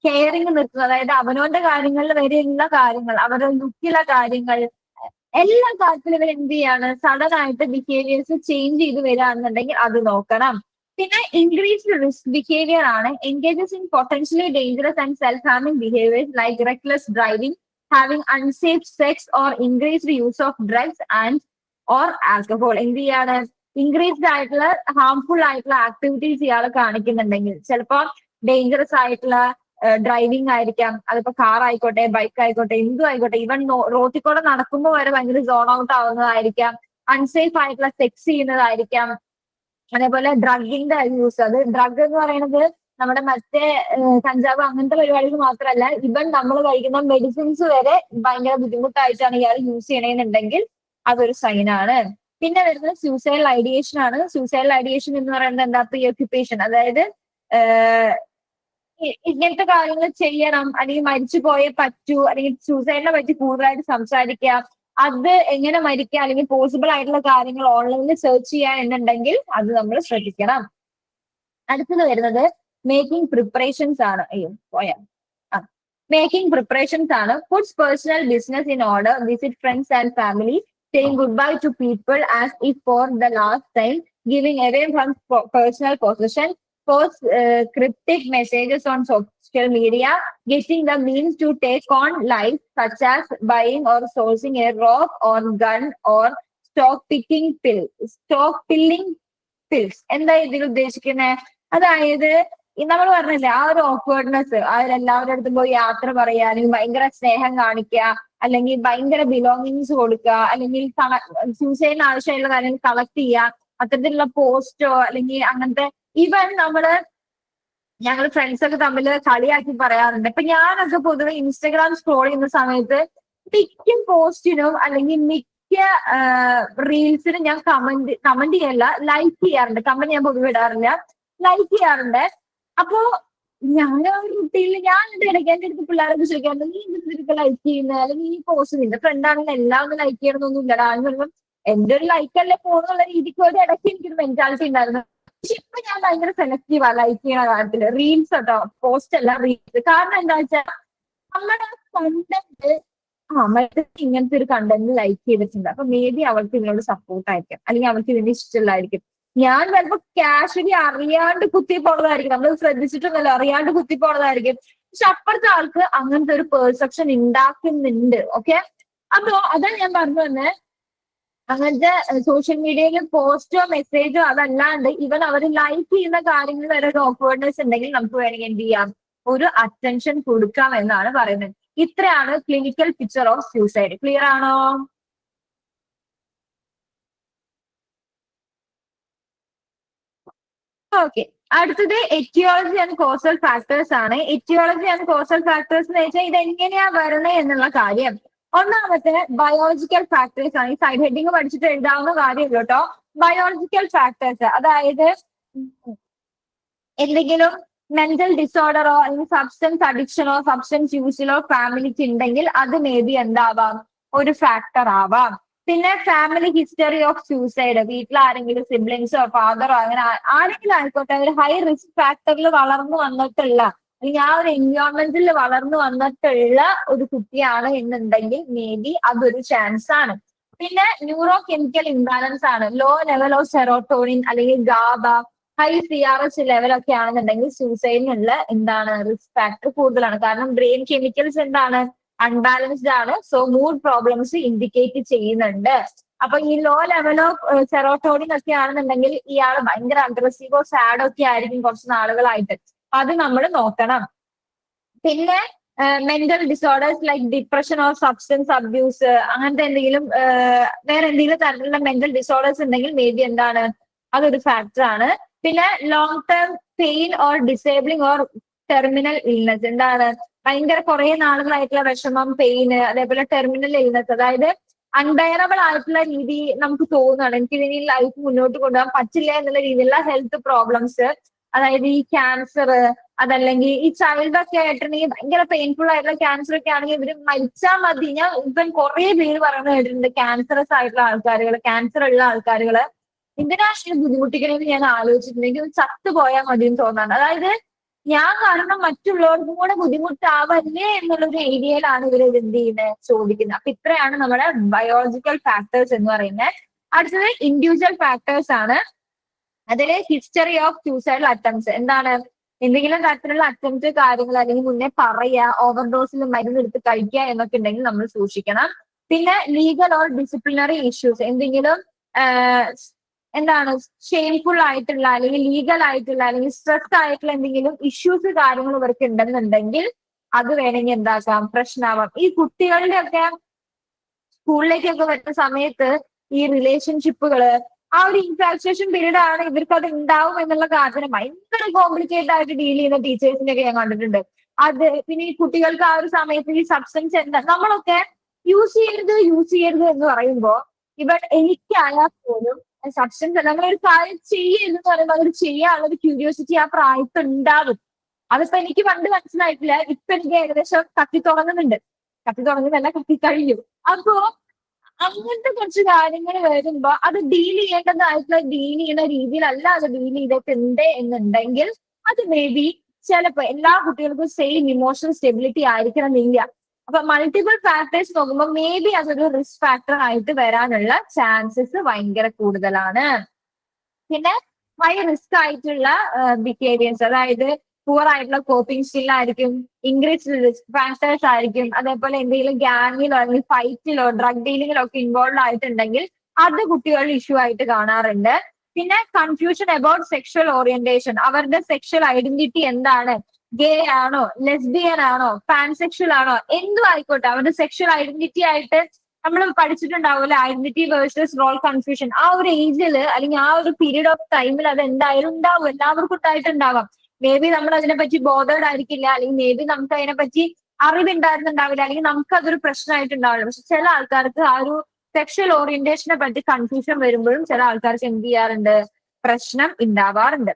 കെയറിങ് നിർത്തുന്നു, അതായത് അവനവന്റെ കാര്യങ്ങളിൽ വരെയുള്ള കാര്യങ്ങൾ, അവരുടെ ലുക്കിലെ കാര്യങ്ങൾ, എല്ലാ കാര്യത്തിലും ഇവർ എന്ത് ചെയ്യാണ്, സഡൻ ആയിട്ട് ബിഹേവിയേഴ്സ് ചേഞ്ച് ചെയ്ത് വരികയാണെന്നുണ്ടെങ്കിൽ അത് നോക്കണം. പിന്നെ ഇൻക്രീസ്ഡ് റിസ്ക് ബിഹേവിയർ ആണ്. Engages in potentially dangerous and self harming behaviours like reckless driving, having unsafe sex or increased use of drugs and or alcohol. എന്ത് ചെയ്യാണ്, ഇൻക്രീസ്ഡ് ആയിട്ടുള്ള ഹാർംഫുൾ ആയിട്ടുള്ള ആക്ടിവിറ്റീസ് ഇയാൾ കാണിക്കുന്നുണ്ടെങ്കിൽ, ചിലപ്പോൾ ഡേഞ്ചറസ് ആയിട്ടുള്ള ഡ്രൈവിംഗ് ആയിരിക്കാം, അതിപ്പോ കാർ ആയിക്കോട്ടെ, ബൈക്ക് ആയിക്കോട്ടെ, എന്തും ആയിക്കോട്ടെ, ഈവൻ റോട്ടിൽ കൂടെ നടക്കുമ്പോൾ വരെ ഭയങ്കര സോൺ ഔട്ട് ആവുന്നതായിരിക്കാം, അൺസേഫ് ആയിട്ടുള്ള സെക്സ് ചെയ്യുന്നതായിരിക്കാം. അതേപോലെ ഡ്രഗിന്റെ യൂസ്, അത് ഡ്രഗ് എന്ന് പറയുന്നത് നമ്മുടെ മറ്റേ കഞ്ചാവ് അങ്ങനത്തെ പരിപാടികൾ മാത്രമല്ല, ഇവൻ നമ്മൾ കഴിക്കുന്ന മെഡിസിൻസ് വരെ ഭയങ്കര ബുദ്ധിമുട്ടായിട്ടാണ് ഇയാൾ യൂസ് ചെയ്യണമെന്നുണ്ടെങ്കിൽ അതൊരു സൈനാണ്. പിന്നെ വരുന്നത് സൂസൈഡൽ ഐഡിയേഷൻ ആണ്. സൂസൈഡൽ ഐഡിയേഷൻ എന്ന് പറയുന്നത് എന്താ, പ്രീ ഓക്യുപ്പേഷൻ, അതായത് ഇങ്ങനത്തെ കാര്യങ്ങൾ ചെയ്യണം, അല്ലെങ്കിൽ മരിച്ചു പോയേ പറ്റൂ, അല്ലെങ്കിൽ സൂസൈഡിനെ പറ്റി കൂടുതലായിട്ട് സംസാരിക്കുക, അത് എങ്ങനെ മരിക്കുക, അല്ലെങ്കിൽ പോസിബിൾ ആയിട്ടുള്ള കാര്യങ്ങൾ ഓൺലൈനിൽ സെർച്ച് ചെയ്യുക എന്നുണ്ടെങ്കിൽ അത് നമ്മൾ ശ്രദ്ധിക്കണം. അടുത്തത് വരുന്നത് മേക്കിംഗ് പ്രിപ്പറേഷൻസ് ആണ്. അയ്യോ പോയാ മേക്കിംഗ് പ്രിപ്പറേഷൻസ് ആണ്. Puts personal business in order, visit friends and family, saying goodbye to people as if for the last time, giving away from personal possession, post cryptic messages on social media, getting the means to take on life such as buying or sourcing a rock or gun or stockpiling pills. എന്താ ഇതിൽ ഉദ്ദേശിക്കുന്നത്? അതായത് നമ്മൾ പറഞ്ഞില്ലേ, ആ ഒരു ഓക്വേർഡ്നെസ്, അവരെല്ലാവരുടെ അടുത്തും പോയി യാത്ര പറയുക, അല്ലെങ്കിൽ ഭയങ്കര സ്നേഹം കാണിക്കുക, അല്ലെങ്കിൽ ഭയങ്കര ബിലോങ്ങിങ്സ് കൊടുക്കുക, അല്ലെങ്കിൽ സൂസൈഡിന് ആവശ്യമായിട്ടുള്ള കാര്യങ്ങൾ കളക്ട് ചെയ്യുക, അത്തരത്തിലുള്ള പോസ്റ്റോ അല്ലെങ്കിൽ അങ്ങനത്തെ. ഈവൻ ഞങ്ങൾ ഫ്രണ്ട്സ് ഒക്കെ തമ്മിൽ കളിയാക്കി പറയാറുണ്ട്. ഇപ്പൊ ഞാനൊക്കെ പൊതുവെ ഇൻസ്റ്റഗ്രാം സ്ക്രോൾ ചെയ്യുന്ന സമയത്ത് മിക്ക പോസ്റ്റിനും അല്ലെങ്കിൽ മിക്ക റീൽസിനും ഞാൻ കമന്റ് ചെയ്യല്ല, ലൈക്ക് ചെയ്യാറുണ്ട്. കമന്റ് ഞാൻ പൊതുവെ ഇടാറില്ല, ലൈക്ക് ചെയ്യാറുണ്ട്. അപ്പോ ഞാൻ കുട്ടിയിൽ ഞാൻ ഇടയ്ക്ക് എന്റെ അടുത്ത് പിള്ളേരൊക്കെ ചോദിക്കാറുണ്ട്, നീ എന്തൊക്കെ ലൈക്ക് ചെയ്യുന്നത്, അല്ലെങ്കിൽ ഈ പോസ്റ്റ് നിന്റെ ഫ്രണ്ട് ആണെങ്കിൽ എല്ലാം ഒന്ന് ലൈക്ക് ചെയ്യണമെന്നൊന്നും ഇല്ലടാ എന്ന് പറയുമ്പോൾ എന്റെ ഒരു ലൈക്ക് അല്ലേ പോകുന്നുള്ള രീതിക്ക് ഒരു ഇടയ്ക്ക് എനിക്കൊരു മെന്റാലിറ്റി ഉണ്ടായിരുന്നു. പക്ഷെ ഇപ്പൊ ഞാൻ ഭയങ്കര സെലക്റ്റീവാ ലൈക്ക് ചെയ്യണ കാര്യത്തില്. റീൽസ് കേട്ടോ, പോസ്റ്റ് അല്ല റീൽസ്. കാരണം എന്താ വെച്ചാൽ നമ്മുടെ കണ്ടന്റ് മറ്റേ ഇങ്ങനത്തെ ഒരു കണ്ടന്റ് ലൈക്ക് ചെയ്തിട്ടുണ്ട്, അപ്പൊ മേ ബി അവൾക്ക് ഇതിനോട് സപ്പോർട്ടായിരിക്കും, അല്ലെങ്കിൽ അവൾക്ക് ഇതിന്റെ ഇഷ്ടമുള്ളതായിരിക്കും. ഞാൻ ചിലപ്പോ കാഷ്വലി അറിയാണ്ട് കുത്തിപ്പോണതായിരിക്കും, നമ്മൾ ശ്രദ്ധിച്ചിട്ടൊന്നുമല്ലോ, അറിയാണ്ട് കുത്തിപ്പോണതായിരിക്കും. പക്ഷെ അപ്പുറത്തെ ആൾക്ക് അങ്ങനത്തെ ഒരു പെർസെപ്ഷൻ ഉണ്ടാക്കുന്നുണ്ട്. ഓക്കെ, അപ്പോ അതാണ് ഞാൻ പറഞ്ഞു തന്നെ, അങ്ങനത്തെ സോഷ്യൽ മീഡിയയിൽ പോസ്റ്റോ മെസ്സേജോ അതല്ലാണ്ട് ഇവൻ അവർ ലൈക്ക് ചെയ്യുന്ന കാര്യങ്ങൾ വരെ ഒരു ഓക്വേർഡ്നെസ് ഉണ്ടെങ്കിൽ നമുക്ക് വേണമെങ്കിൽ എന്ത് ചെയ്യാം, ഒരു അറ്റൻഷൻ കൊടുക്കാം എന്നാണ് പറയുന്നത്. ഇത്രയാണ് clinical picture of suicide. Clear ആണോ? ഓക്കെ, അടുത്തത് എറ്റിയോളജി ആൻഡ് കോസൽ ഫാക്ടേഴ്സ് ആണ്. എറ്റിയോളജി ആൻഡ് കോസൽ ഫാക്ടേഴ്സ് എന്ന് വെച്ചാൽ ഇത് എങ്ങനെയാ വരുന്നത് എന്നുള്ള കാര്യം. ഒന്നാമത്തെ ബയോളജിക്കൽ ഫാക്ടേഴ്സ് ആണ്. ഈ സൈഡ് ഹെഡിങ് പഠിച്ചിട്ട് എഴുതാവുന്ന കാര്യമല്ലോ കേട്ടോ. ബയോളജിക്കൽ ഫാക്ടേഴ്സ്, അതായത് എന്തെങ്കിലും മെന്റൽ ഡിസോർഡറോ അല്ലെങ്കിൽ സബ്സ്റ്റൻസ് അഡിക്ഷനോ സബ്സ്റ്റൻസ് യൂസിലോ ഫാമിലിക്ക് ഉണ്ടെങ്കിൽ അത് മേ ബി എന്താവാം, ഒരു ഫാക്ടർ ആവാം. പിന്നെ ഫാമിലി ഹിസ്റ്ററി ഓഫ് സൂസൈഡ്, വീട്ടിൽ ആരെങ്കിലും സിബ്ലിങ്സോ ഫാദറോ അങ്ങനെ ആരെങ്കിലും ആയിക്കോട്ടെ, ഒരു ഹൈ റിസ്ക് ഫാക്ടറിൽ വളർന്നു വന്നിട്ടുള്ള അല്ലെങ്കിൽ ആ ഒരു എൻവയോൺമെന്റിൽ വളർന്നു വന്നിട്ടുള്ള ഒരു കുട്ടിയാണ് എന്നുണ്ടെങ്കിൽ മേ ബി അതൊരു ചാൻസ് ആണ്. പിന്നെ ന്യൂറോ കെമിക്കൽ ഇംബാലൻസ് ആണ്. ലോ ലെവൽ ഓഫ് സെറോട്ടോണിൻ അല്ലെങ്കിൽ ഗാബ, ഹൈ CRS ലെവലൊക്കെ ആണെന്നുണ്ടെങ്കിൽ സൂസൈഡിനുള്ള എന്താണ് റിസ്ക് ഫാക്ടർ കൂടുതലാണ്. കാരണം ബ്രെയിൻ കെമിക്കൽസ് എന്താണ് അൺബാലൻസ്ഡ് ആണ്. സോ മൂഡ് പ്രോബ്ലംസ് ഇൻഡിക്കേറ്റ് ചെയ്യുന്നുണ്ട്. അപ്പൊ ഈ ലോ ലെവൽ ഓഫ് സെറോട്ടോണിൻ ഒക്കെ ആണെന്നുണ്ടെങ്കിൽ ഇയാൾ ഭയങ്കര അഗ്രസീവോ സാഡോ ഒക്കെ ആയിരിക്കും കുറച്ച് നാളുകളായിട്ട്. അത് നമ്മൾ നോക്കണം. പിന്നെ mental disorders like depression or substance abuse, അങ്ങനത്തെ എന്തെങ്കിലും വേറെ എന്തെങ്കിലും തരത്തിലുള്ള മെന്റൽ ഡിസോർഡേഴ്സ് ഉണ്ടെങ്കിൽ മേ ബി എന്താണ് അതൊരു ഫാക്ടർ ആണ്. പിന്നെ long term pain or disabling or terminal illness, എന്താണ് ഭയങ്കര കുറെ നാളുകളായിട്ടുള്ള വിഷമം, പെയിന്, അതേപോലെ ടെർമിനൽ ഇൽനെസ്, അതായത് അൺബെയറബിൾ ആയിട്ടുള്ള രീതി നമുക്ക് തോന്നുകയാണ്, എനിക്ക് ഇനി ലൈഫ് മുന്നോട്ട് കൊണ്ടുപോകാൻ പറ്റില്ല എന്നുള്ള രീതിയിലുള്ള ഹെൽത്ത് പ്രോബ്ലംസ്, അതായത് ഈ ക്യാൻസർ, അതല്ലെങ്കിൽ ഈ ചൈൽഡ് ഒക്കെ ആയിട്ടുണ്ടെങ്കിൽ ഭയങ്കര പെയിൻഫുൾ ആയിട്ടുള്ള ക്യാൻസർ ഒക്കെ ആണെങ്കിൽ ഇവര് മരിച്ചാൽ മതി. ഞാൻ ഇപ്പം കുറെ പേര് പറയുന്നത് കേട്ടിട്ടുണ്ട്, ക്യാൻസറസ് ആയിട്ടുള്ള ആൾക്കാരുകൾ, ക്യാൻസർ ഉള്ള ആൾക്കാരുകള് എന്തിനാണ് ബുദ്ധിമുട്ടിക്കണമെന്ന് ഞാൻ ആലോചിച്ചിട്ടുണ്ട്. എനിക്ക് ചത്തുപോയാൽ മതി എന്ന് തോന്നാണ്. അതായത് ഞാൻ കാരണം മറ്റുള്ളവർക്കും കൂടെ ബുദ്ധിമുട്ടാവല്ലേ എന്നുള്ളൊരു ഏരിയയിലാണ് ഇവർ എന്ത് ചെയ്യുന്നത് ചോദിക്കുന്നത്. അപ്പൊ ഇത്രയാണ് നമ്മുടെ ബയോളജിക്കൽ ഫാക്ടേഴ്സ് എന്ന് പറയുന്നത്. അടുത്തത് ഇൻഡിവിജ്വൽ ഫാക്ടേഴ്സ് ആണ്. അതില് ഹിസ്റ്ററി ഓഫ് സൂസൈഡൽ അറ്റംപ്റ്റ്സ്, എന്താണ് എന്തെങ്കിലും തരത്തിലുള്ള അറ്റംപ്റ്റ് കാര്യങ്ങൾ അല്ലെങ്കിൽ മുന്നേ പറയുക, ഓവർഡോസിൽ മരുന്ന് എടുത്ത് കഴിക്കുക എന്നൊക്കെ ഉണ്ടെങ്കിൽ നമ്മൾ സൂക്ഷിക്കണം. പിന്നെ ലീഗൽ ഓർ ഡിസിപ്ലിനറി ഇഷ്യൂസ്, എന്തെങ്കിലും എന്താണ് ഷെയിംഫുൾ ആയിട്ടുള്ള അല്ലെങ്കിൽ ലീഗൽ ആയിട്ടുള്ള അല്ലെങ്കിൽ സ്ട്രെസ് ആയിട്ടുള്ള എന്തെങ്കിലും ഇഷ്യൂസ് കാര്യങ്ങൾ ഇവർക്ക് ഉണ്ടെന്നുണ്ടെങ്കിൽ അത് വേണമെങ്കിൽ എന്താക്കാം, പ്രശ്നമാവാം. ഈ കുട്ടികളുടെ ഒക്കെ സ്കൂളിലേക്കൊക്കെ വരുന്ന സമയത്ത് ഈ റിലേഷൻഷിപ്പുകള്, ആ ഒരു ഇൻഫാക്ച്വേഷൻ പീരീഡ് ആണ് ഇവർക്ക് അത് ഉണ്ടാവും എന്നുള്ള കാരണം ഭയങ്കര കോംപ്ലിക്കേറ്റഡ് ആയിട്ട് ഡീൽ ചെയ്യുന്ന ടീച്ചേഴ്സിനെയൊക്കെ ഞാൻ കണ്ടിട്ടുണ്ട്. അത് പിന്നെ ഈ കുട്ടികൾക്ക് ആ ഒരു സമയത്ത് ഈ സബ്സ്റ്റൻസ് എന്താ നമ്മളൊക്കെ യൂസ് ചെയ്യരുത് എന്ന് പറയുമ്പോ ഇവൻ എനിക്കായാൽ പോലും സബ്സ്റ്റൻസ് നമ്മളൊരു കാര്യം ചെയ്യരുതെന്ന് പറയുമ്പോൾ അതൊരു ചെയ്യാനുള്ള ഒരു ക്യൂരിയോസിറ്റി ആ പ്രായത്തിൽ ഉണ്ടാവും. അതിപ്പോ എനിക്ക് പണ്ട് മനസ്സിലായിട്ടില്ല, ഇപ്പൊ എനിക്ക് ഏകദേശം കത്തി തുടങ്ങുന്നല്ല കത്തി കഴിയും. അപ്പോ അങ്ങനത്തെ കുറച്ച് കാര്യങ്ങൾ വരുമ്പോ അത് ഡീൽ ചെയ്യേണ്ടതായിട്ടുള്ള ഡീൽ ചെയ്യുന്ന രീതിയിലല്ല അത് ഡീൽ ചെയ്തിട്ടുണ്ട് എന്നുണ്ടെങ്കിൽ അത് മേ ബി ചിലപ്പോ എല്ലാ കുട്ടികൾക്കും സെയിം ഇമോഷണൽ സ്റ്റെബിലിറ്റി ആയിരിക്കണമെന്നില്ല. അപ്പൊ മൾട്ടിപ്പിൾ ഫാക്ടേഴ്സ് നോക്കുമ്പോൾ മേ ബി അതൊരു റിസ്ക് ഫാക്ടർ ആയിട്ട് വരാനുള്ള ചാൻസസ് ഭയങ്കര കൂടുതലാണ്. പിന്നെ ഹൈ റിസ്ക് ആയിട്ടുള്ള ബിഹേവിയേഴ്സ്, അതായത് പുവർ ആയിട്ടുള്ള കോപ്പിംഗ് സ്കിൽ ആയിരിക്കും, ഇൻക്രീസ് റിസ്ക് ഫാക്ടേഴ്സ് ആയിരിക്കും, അതേപോലെ എന്തെങ്കിലും ഗ്യാങ്ങിലോ അല്ലെങ്കിൽ ഫൈറ്റിലോ ഡ്രഗ് ഡീലിങ്ങിലോ ഒക്കെ ഇൻവോൾവ് ആയിട്ടുണ്ടെങ്കിൽ അത് കുട്ടികളുടെ ഇഷ്യൂ ആയിട്ട് കാണാറുണ്ട്. പിന്നെ കൺഫ്യൂഷൻ അബൌട്ട് സെക്ഷൽ ഓറിയന്റേഷൻ, അവരുടെ സെക്ഷൽ ഐഡന്റിറ്റി എന്താണ്, ഗേ ആണോ, ലെസ്ബിയൻ ആണോ, പാൻസെക്ഷൽ ആണോ, എന്തും ആയിക്കോട്ടെ അവരുടെ സെക്ഷൽ ഐഡന്റിറ്റി ആയിട്ട് നമ്മൾ പഠിച്ചിട്ടുണ്ടാവില്ല, ഐഡന്റിറ്റി വേഴ്സസ് റോൾ കൺഫ്യൂഷൻ. ആ ഒരു ഏജില് അല്ലെങ്കിൽ ആ ഒരു പീരീഡ് ഓഫ് ടൈമിൽ അത് എന്തായാലും ഉണ്ടാവും, എല്ലാവർക്കും ഉണ്ടായിട്ടുണ്ടാവാം. മേ ബി നമ്മൾ അതിനെപ്പറ്റി ബോധേഡ് ആയിരിക്കില്ല, അല്ലെങ്കിൽ മേ ബി നമുക്ക് അതിനെപ്പറ്റി അറിവുണ്ടായിരുന്നുണ്ടാവില്ല, അല്ലെങ്കിൽ നമുക്ക് അതൊരു പ്രശ്നമായിട്ടുണ്ടാവില്ല. പക്ഷെ ചില ആൾക്കാർക്ക് ആ ഒരു സെക്ഷൽ ഓറിയന്റേഷനെ പറ്റി കൺഫ്യൂഷൻ വരുമ്പോഴും ചില ആൾക്കാർക്ക് എന്ത് ചെയ്യാറുണ്ട്, പ്രശ്നം ഉണ്ടാവാറുണ്ട്.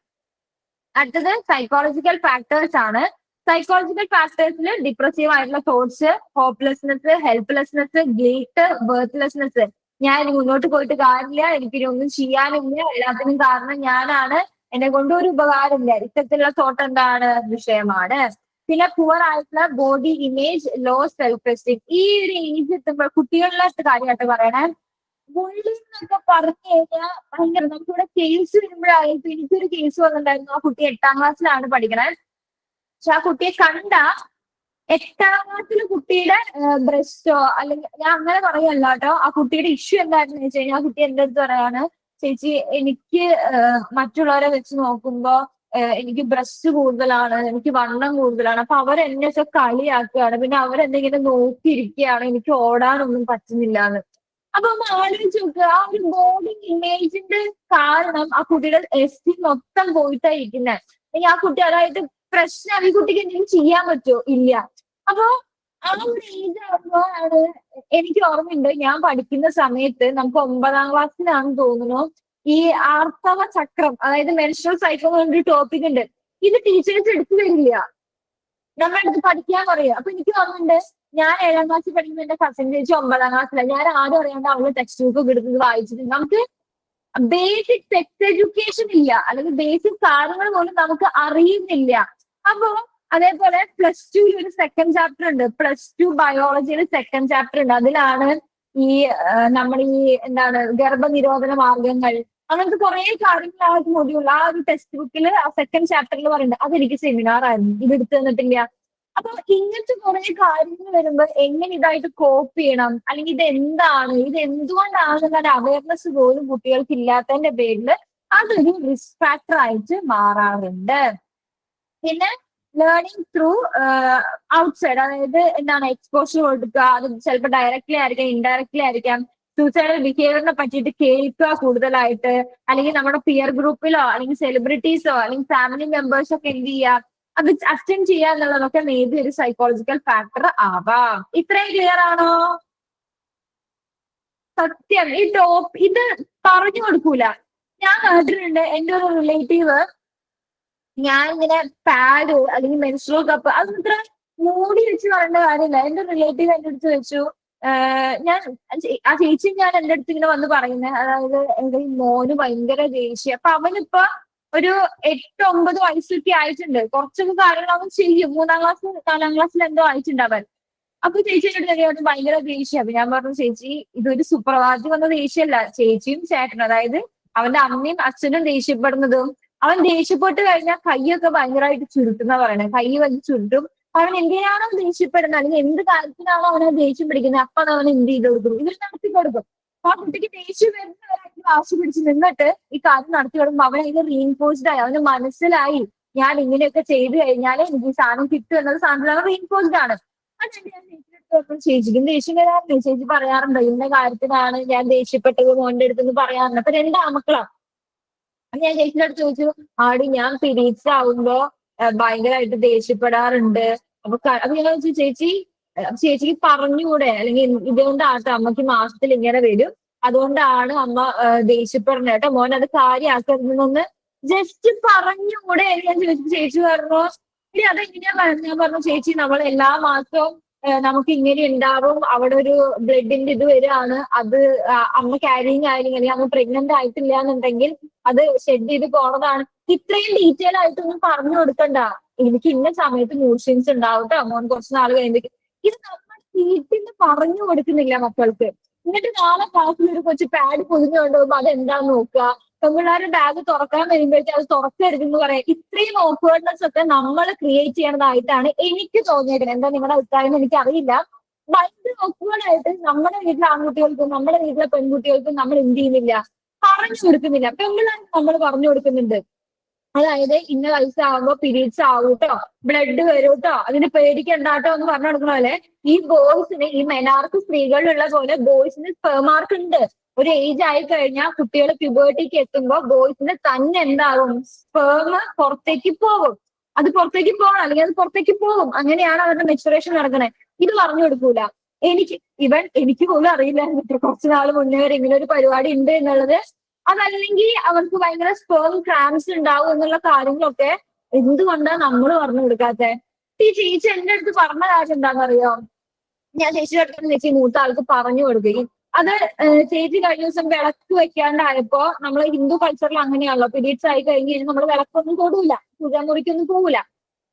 അടുത്തത് സൈക്കോളജിക്കൽ ഫാക്ടേഴ്സ് ആണ്. സൈക്കോളജിക്കൽ ഫാക്ടേഴ്സിൽ ഡിപ്രസീവ് ആയിട്ടുള്ള തോട്ട്സ്, ഹോപ്പ്ലെസ്നെസ്, ഹെൽപ്ലെസ്നെസ്, ഗിൽട്ട്, ബർത്ത്ലെസ്നെസ്. ഞാൻ ഇനി മുന്നോട്ട് പോയിട്ട് കാര്യമില്ല, എനിക്കിനി ഒന്നും ചെയ്യാനില്ല, എല്ലാത്തിനും കാരണം ഞാനാണ്, എന്നെ കൊണ്ട് ഒരു ഉപകാരമില്ല, ഇത്തരത്തിലുള്ള തോട്ട് എന്താണ്, വിഷയമാണ്. പിന്നെ പുവർ ആയിട്ടുള്ള body image, low self esteem. ഈ ഒരു ഏജ് എത്തുമ്പോൾ കുട്ടികളിലെ കാര്യമായിട്ട് പറയണേ, ബുള്ളിങ് എന്നൊക്കെ പറഞ്ഞു കഴിഞ്ഞാൽ ഭയങ്കര, നമുക്കിവിടെ കേസ് വരുമ്പോഴായിട്ട് എനിക്കൊരു കേസ് വന്നിട്ടുണ്ടായിരുന്നു. ആ കുട്ടി 8ാം ക്ലാസ്സിലാണ് പഠിക്കണേ. പക്ഷെ ആ കുട്ടിയെ കണ്ട 8ാം ക്ലാസ്സിലെ കുട്ടിയുടെ ബ്രസ്റ്റോ, അല്ലെങ്കിൽ ഞാൻ അങ്ങനെ പറയല്ല കേട്ടോ, ആ കുട്ടിയുടെ ഇഷ്യൂ എന്തായിരുന്നു വെച്ച് കഴിഞ്ഞാൽ ആ കുട്ടി എന്റെ അടുത്ത് പറയാണ്, ചേച്ചി എനിക്ക് മറ്റുള്ളവരെ വെച്ച് നോക്കുമ്പോ എനിക്ക് ബ്രസ്റ്റ് കൂടുതലാണ്, എനിക്ക് വണ്ണം കൂടുതലാണ്, അപ്പൊ അവരെന്നെയൊക്കെ കളിയാക്കുകയാണ്, പിന്നെ അവരെന്തെങ്കിലും നോക്കിയിരിക്കുകയാണ്, എനിക്ക് ഓടാനൊന്നും പറ്റുന്നില്ല എന്ന്. അപ്പൊ ഒന്ന് ആലോചിച്ച് നോക്കുക, ആ ഒരു ബോഡി ഇമേജിന്റെ കാരണം ആ കുട്ടിയുടെ എസ്റ്റീം മൊത്തം പോയിട്ടായിരിക്കുന്നത്. അല്ലെങ്കിൽ ആ കുട്ടി അതായത് പ്രശ്നം, ഈ കുട്ടിക്ക് എന്തെങ്കിലും ചെയ്യാൻ പറ്റുമോ, ഇല്ല. അപ്പൊ ആ ഒരു ഏജ് ആകുമ്പോഴാണ് എനിക്ക് ഓർമ്മയുണ്ട്, ഞാൻ പഠിക്കുന്ന സമയത്ത് നമുക്ക് 9ാം ക്ലാസ്സിലാണെന്ന് തോന്നുന്നു ഈ ആർത്തവ ചക്രം, അതായത് മെൻസ്ട്രൽ സൈക്കിൾ എന്നൊരു ടോപ്പിക് ഉണ്ട്. ഇത് ടീച്ചേഴ്സ് എടുത്തു തരില്ല, നമ്മുടെ അടുത്ത് പഠിക്കാൻ പറയും. അപ്പൊ എനിക്ക് ഓർമ്മയുണ്ട്, ഞാൻ 7ാം ക്ലാസ്സിൽ പഠിക്കുമ്പോൾ എന്റെ കസിൻ ചേച്ചി 9ാം ക്ലാസ്സിലാണ്. ഞാൻ ആരും അറിയാണ്ട് അവള് ടെക്സ്റ്റ് ബുക്ക് എടുത്തത് വായിച്ചിട്ടുണ്ട്. നമുക്ക് ബേസിക് സെക്സ് എഡ്യൂക്കേഷൻ ഇല്ല, അല്ലെങ്കിൽ ബേസിക് കാര്യങ്ങൾ പോലും നമുക്ക് അറിയുന്നില്ല. അപ്പൊ അതേപോലെ +2 ഒരു സെക്കൻഡ് ചാപ്റ്റർ ഉണ്ട്, +2 ബയോളജിയുടെ സെക്കൻഡ് ചാപ്റ്റർ ഉണ്ട്. അതിലാണ് ഈ നമ്മൾ ഈ എന്താണ് ഗർഭനിരോധന മാർഗങ്ങൾ, അങ്ങനത്തെ കുറെ കാര്യങ്ങൾ ആ ഒരു മൊഡ്യൂൾ, ആ ഒരു ടെക്സ്റ്റ് ബുക്കിൽ ആ സെക്കൻഡ് ചാപ്റ്ററിൽ പറയുന്നുണ്ട്. അതെനിക്ക് സെമിനാർ ആയിരുന്നു, ഇത് എടുത്തു തന്നിട്ടില്ല. അപ്പൊ ഇങ്ങനത്തെ കുറെ കാര്യങ്ങൾ വരുമ്പോൾ എങ്ങനെ ഇതായിട്ട് കോപ്പ് ചെയ്യണം, അല്ലെങ്കിൽ ഇത് എന്താണ്, ഇത് എന്തുകൊണ്ടാണെന്നുള്ള അവയർനെസ് പോലും കുട്ടികൾക്ക് ഇല്ലാത്തതിന്റെ പേരിൽ അതൊരു റിസ്ക് ഫാക്ടർ ആയിട്ട് മാറാറുണ്ട്. പിന്നെ ലേണിംഗ് ത്രൂ ഔട്ട്സൈഡ്, അതായത് എന്താണ് എക്സ്പോഷർ കൊടുക്കുക, അത് ചിലപ്പോൾ ഡയറക്റ്റ്ലി ആയിരിക്കാം, ഇൻഡയറക്റ്റ്ലി ആയിരിക്കാം. സൂസൈഡൽ ബിഹേവിയറിനെ പറ്റിയിട്ട് കേൾക്കുക കൂടുതലായിട്ട്, അല്ലെങ്കിൽ നമ്മുടെ പിയർ ഗ്രൂപ്പിലോ അല്ലെങ്കിൽ സെലിബ്രിറ്റീസോ അല്ലെങ്കിൽ ഫാമിലി മെമ്പേഴ്സോ ഒക്കെ എന്ത് ചെയ്യുക, അത് അറ്റൻഡ് ചെയ്യുക എന്നുള്ളതൊക്കെ മേ ബി ഒരു സൈക്കോളജിക്കൽ ഫാക്ടർ ആവാം. ഇത്രയും ക്ലിയർ ആണോ? സത്യം, ഇത് പറഞ്ഞു കൊടുക്കൂല. ഞാൻ കേട്ടിട്ടുണ്ട്, എന്റെ ഒരു റിലേറ്റീവ്, ഞാൻ ഇങ്ങനെ പാഡ് അല്ലെങ്കിൽ മെൻസ്ട്രൽ കപ്പ് അതൊത്ര മൂടി വെച്ച് പറയേണ്ട കാര്യമില്ല. എന്റെ റിലേറ്റീവ് എന്റെ അടുത്ത് വെച്ചു, ഞാൻ ആ ചേച്ചി ഞാൻ എന്റെ അടുത്ത് ഇങ്ങനെ വന്ന് പറയുന്നത്, അതായത് എന്റെ മോന് ഭയങ്കര ദേഷ്യം. അപ്പൊ അവനിപ്പോ ഒരു 8-9 വയസ്സൊക്കെ ആയിട്ടുണ്ട്. കുറച്ചൊക്കെ കാര്യങ്ങൾ അവൻ ചെയ്യും, 3ാം ക്ലാസ് 4ാം ക്ലാസ്സിൽ എന്തോ ആയിട്ടുണ്ട് അവൻ. അപ്പൊ ചേച്ചി എന്നോട് അറിയാവുന്ന ഭയങ്കര ദേഷ്യം. അപ്പൊ ഞാൻ പറഞ്ഞു, ചേച്ചി ഇതൊരു സുപ്രഭാതത്തിൽ വന്ന ദേഷ്യമല്ല, ചേച്ചിയും ചേട്ടനും, അതായത് അവന്റെ അമ്മയും അച്ഛനും ദേഷ്യപ്പെടുന്നതും, അവൻ ദേഷ്യപ്പെട്ട് കഴിഞ്ഞാൽ കൈയൊക്കെ ഭയങ്കരമായിട്ട് ചുരുട്ടുന്ന പറയണേ, കൈ വലിയ ചുരുട്ടും. അവൻ എന്തിനാണോ ദേഷ്യപ്പെടുന്നത്, അല്ലെങ്കിൽ എന്ത് കാര്യത്തിനാണോ അവനെ ദേഷ്യം പിടിക്കുന്നത്, അപ്പൊ അത് അവൻ എന്ത് ചെയ്ത് കൊടുക്കും, ഇവർ നടത്തി കൊടുക്കും. അപ്പൊ ആ കുട്ടിക്ക് ദേഷ്യം വരുന്നവരായിട്ട് വാശി പിടിച്ച് നിന്നിട്ട് ഈ കാര്യം നടത്തി കൊടുക്കുമ്പോൾ അവൻ അതിന് റീഇൻഫോഴ്സ്ഡ് ആയി, അവന് മനസ്സിലായി ഞാൻ ഇങ്ങനെയൊക്കെ ചെയ്തു കഴിഞ്ഞാൽ എനിക്ക് ഈ സാധനം കിട്ടും എന്നത് സാധനത്തിൽ അവൻ റീഇൻഫോഴ്സ്ഡ് ആണ്. അതെന്റെ ഞാൻ ചേച്ചിയുടെ ചേച്ചിക്കും ദേഷ്യം വരാറുണ്ട്. ചേച്ചി പറയാറുണ്ട് ഇന്ന കാര്യത്തിനാണ് ഞാൻ ദേഷ്യപ്പെട്ടത് മോന്റെ അടുത്ത് പറയാറുണ്ട്. അപ്പൊ 2 ആമക്കളാ. അപ്പൊ ഞാൻ ചേച്ചിയുടെ അടുത്ത് ചോദിച്ചു, ആടി ഞാൻ പീരീഡ്സ് ആവുമ്പോ ഭയങ്കരമായിട്ട് ദേഷ്യപ്പെടാറുണ്ട്. അപ്പൊ ഞാൻ ചോദിച്ചു, ചേച്ചിക്ക് പറഞ്ഞുകൂടെ, അല്ലെങ്കിൽ ഇതുകൊണ്ടാട്ടോ അമ്മക്ക് മാസത്തിൽ ഇങ്ങനെ വരും, അതുകൊണ്ടാണ് അമ്മ ദേഷ്യപ്പെടുന്നത് കേട്ടോ, മോൻ അത് കാര്യമാക്കരുതെന്നൊന്ന് ജസ്റ്റ് പറഞ്ഞുകൂടെ എന്ന് ഞാൻ ചോദിച്ചു. ചേച്ചി പറഞ്ഞു ഇനി അതെങ്ങനെയാ പറഞ്ഞ. ഞാൻ പറഞ്ഞു ചേച്ചി നമ്മൾ എല്ലാ മാസവും നമുക്ക് ഇങ്ങനെ ഉണ്ടാവും, അവിടെ ഒരു ബ്ലഡിന്റെ ഇത് വരികയാണ്, അത് അമ്മ ക്യാരിങ് ആയില്ലെങ്കിൽ അല്ലെങ്കിൽ അമ്മ പ്രഗ്നന്റ് ആയിട്ടില്ല എന്നുണ്ടെങ്കിൽ അത് ഷെഡ് ചെയ്ത് പോണതാണ്. ഇത്രയും ഡീറ്റെയിൽ ആയിട്ടൊന്നും പറഞ്ഞു കൊടുക്കണ്ട. എനിക്ക് ഇന്ന സമയത്ത് മൂഡ് ഉണ്ടാവും കേട്ടോ മോൻ കുറച്ച് നാൾ കഴിയുമ്പോൾ. ഇത് നമ്മുടെ വീട്ടിൽ നിന്ന് പറഞ്ഞു കൊടുക്കുന്നില്ല മക്കൾക്ക്. എന്നിട്ട് നാളെ ക്ലാസ്സിൽ ഒരു കൊച്ചു പാഡ് പൊതിഞ്ഞു കൊണ്ടുപോകുമ്പോൾ അതെന്താന്ന് നോക്കുക. പെൺപിള്ളേരുടെ ബാഗ് തുറക്കാൻ വരുമ്പോഴത്തേക്ക് അത് തുറക്കരുതെന്ന് പറയാം. ഇത്രയും ഓക്വേർഡ്നെസ് ഒക്കെ നമ്മൾ ക്രിയേറ്റ് ചെയ്യണതായിട്ടാണ് എനിക്ക് തോന്നിയേക്കുന്നത്. എന്താ നിങ്ങളുടെ അഭിപ്രായം എനിക്ക് അറിയില്ല. ഭയങ്കര ഓക്വേർഡ് ആയിട്ട് നമ്മുടെ വീട്ടിലെ ആൺകുട്ടികൾക്കും നമ്മുടെ വീട്ടിലെ പെൺകുട്ടികൾക്കും നമ്മൾ എന്ത് ചെയ്യുന്നില്ല, പറഞ്ഞു കൊടുക്കുന്നില്ല. പെൺപിള്ളേർക്ക് നമ്മൾ പറഞ്ഞു കൊടുക്കുന്നുണ്ട്. അതായത് ഇന്ന വയസ്സാകുമ്പോ പീരീഡ്സ് ആവൂട്ടോ, ബ്ലഡ് വരൂട്ടോ, അതിന് പേടിക്കണ്ടാട്ടോ എന്ന് പറഞ്ഞു കൊടുക്കണ പോലെ ഈ ബോയ്സിന്, ഈ മെനാർക്ക് സ്ത്രീകളിലുള്ള പോലെ ബോയ്സിന് സ്പെർമാർക്ക് ഉണ്ട്. ഒരു ഏജ് ആയി കഴിഞ്ഞാൽ കുട്ടികൾ പ്യൂബേർട്ടിക്ക് എത്തുമ്പോ ബോയ്സിന് തന്നെ എന്താകും, സ്പേം പുറത്തേക്ക് പോകും. അത് പുറത്തേക്ക് പോകണം, അല്ലെങ്കിൽ അത് പുറത്തേക്ക് പോകും. അങ്ങനെയാണ് അവരുടെ മെച്ചുറേഷൻ നടക്കുന്നത്. ഇത് പറഞ്ഞു കൊടുക്കൂല. എനിക്ക് പോലും അറിയില്ലായിരുന്നു കുറച്ചു നാൾ മുന്നേ വരെ ഇങ്ങനെ ഒരു പരിപാടി ഉണ്ട് എന്നുള്ളത്. അതല്ലെങ്കിൽ അവർക്ക് ഭയങ്കര സ്പേം ക്രാംസ് ഉണ്ടാവും എന്നുള്ള കാര്യങ്ങളൊക്കെ എന്തുകൊണ്ടാണ് നമ്മൾ പറഞ്ഞു കൊടുക്കാത്തെ? ഈ ചേച്ചി എന്റെ അടുത്ത് പറഞ്ഞ കാര്യം എന്താണെന്നറിയോ? ഞാൻ ചേച്ചിയുടെ അടുത്ത് ചേച്ചി മൂത്ത ആൾക്ക് പറഞ്ഞു കൊടുക്കുകയും അത് ചേച്ചി കഴിഞ്ഞ ദിവസം വിളക്ക് വെക്കാണ്ടായപ്പോ നമ്മള് ഹിന്ദു കൾച്ചറിൽ അങ്ങനെയാണല്ലോ, പീരീഡ്സ് ആയി കഴിഞ്ഞ് കഴിഞ്ഞാൽ നമ്മൾ വിളക്കൊന്നും തൊടൂല, പൂജാമുറിക്കൊന്നും പോകൂല.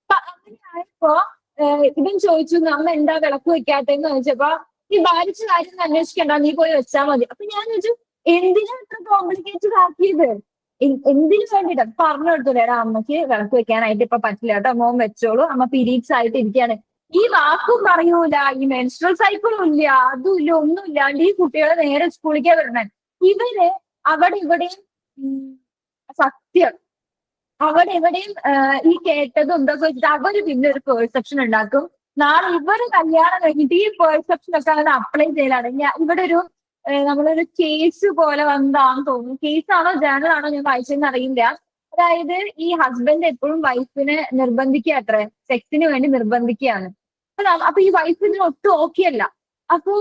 അപ്പൊ അങ്ങനെ ആയപ്പോ ഇവൻ ചോദിച്ചു നമ്മ എന്താ വിളക്ക് വെക്കാത്തെന്ന് ചോദിച്ചപ്പോ ഈ ഭാരിച്ച കാര്യം അന്വേഷിക്കണ്ട, നീ പോയി വെച്ചാൽ മതി. അപ്പൊ ഞാൻ ചോദിച്ചു എന്തിനാ ഇത്ര കോംപ്ലിക്കേറ്റഡ് ആക്കിയത്? എന്തിനു വേണ്ടിട്ട് പറഞ്ഞു കൊടുത്തൂടെ, അമ്മയ്ക്ക് വിളക്ക് വെക്കാനായിട്ട് ഇപ്പൊ പറ്റില്ല കേട്ടോ, മോൻ വെച്ചോളൂ, അമ്മ പീരീഡ്സ് ആയിട്ട് ഇരിക്കുകയാണ്. ഈ വാക്കും പറയൂല, ഈ മെൻസ്ട്രൽ സൈക്കിളും ഇല്ല, അതും ഇല്ല, ഒന്നും ഇല്ലാണ്ട് ഈ കുട്ടികളെ നേരെ സ്കൂളിലേക്കാ വരണേ. ഇവര് അവിടെ ഇവിടെയും സത്യം അവിടെ ഇവിടെയും ഈ കേട്ടതും എന്തൊക്കെ വെച്ചിട്ട് അവര് പിന്നെ ഒരു പെർസെപ്ഷൻ ഉണ്ടാക്കും. നാളെ ഇവര് കല്യാണം കഴിഞ്ഞിട്ട് ഈ പെർസെപ്ഷൻ ഒക്കെ അങ്ങനെ അപ്ലൈ ചെയ്യലാണ്. ഇവിടെ ഒരു നമ്മളൊരു കേസ് പോലെ വന്നതാണെന്ന് തോന്നുന്നു. കേസാണോ ജേണൽ ആണോ ഞാൻ വായിച്ചതെന്ന് അറിയില്ല. അതായത് ഈ ഹസ്ബൻഡ് എപ്പോഴും വൈഫിനെ നിർബന്ധിക്കുക അത്രേ, സെക്സിന് വേണ്ടി നിർബന്ധിക്കുകയാണ്. അപ്പൊ ഈ വൈഫിന് ഒട്ടും ഓക്കെ അല്ല. അപ്പൊ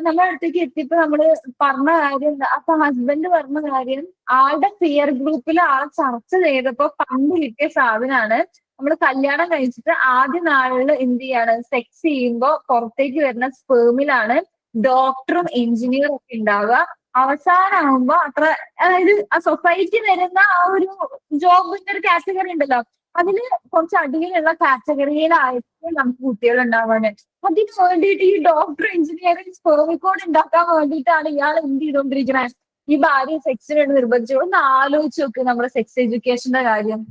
നമ്മുടെ അടുത്തേക്ക് എത്തിയപ്പോ നമ്മള് പറഞ്ഞ കാര്യം, അപ്പൊ ഹസ്ബൻഡ് പറഞ്ഞ കാര്യം ആളുടെ പിയർ ഗ്രൂപ്പിൽ ആൾ ചർച്ച ചെയ്തപ്പോ പണ്ട് കിട്ടിയ സാധനമാണ്. നമ്മള് കല്യാണം കഴിച്ചിട്ട് ആദ്യ നാളിൽ എന്ത് ചെയ്യാണ്, സെക്സ് ചെയ്യുമ്പോ പുറത്തേക്ക് വരുന്ന സ്പേമിലാണ് ഡോക്ടറും എഞ്ചിനീയറും ഒക്കെ ഉണ്ടാവുക. അവസാനമാകുമ്പോ അത്ര, അതായത് ആ സൊസൈറ്റി വരുന്ന ആ ഒരു ജോബിന്റെ ഒരു കാറ്റഗറി ഉണ്ടല്ലോ, അതില് കുറച്ച് അടിയിലുള്ള കാറ്റഗറിയിലായിട്ട് നമുക്ക് കുട്ടികൾ ഉണ്ടാവാന്. അതിന് വേണ്ടിയിട്ട് ഈ ഡോക്ടർ എഞ്ചിനീയറിംഗ് സ്പേമിക്കോഡ് ഉണ്ടാക്കാൻ വേണ്ടിയിട്ടാണ് ഇയാൾ എന്ത് ചെയ്തോണ്ടിരിക്കുന്നത്, ഈ ഭാര്യ സെക്സിന് വേണ്ടി നിർബന്ധിച്ചു. ഒന്ന് ആലോചിച്ച് നോക്ക് നമ്മുടെ സെക്സ് എഡ്യൂക്കേഷന്റെ കാര്യം.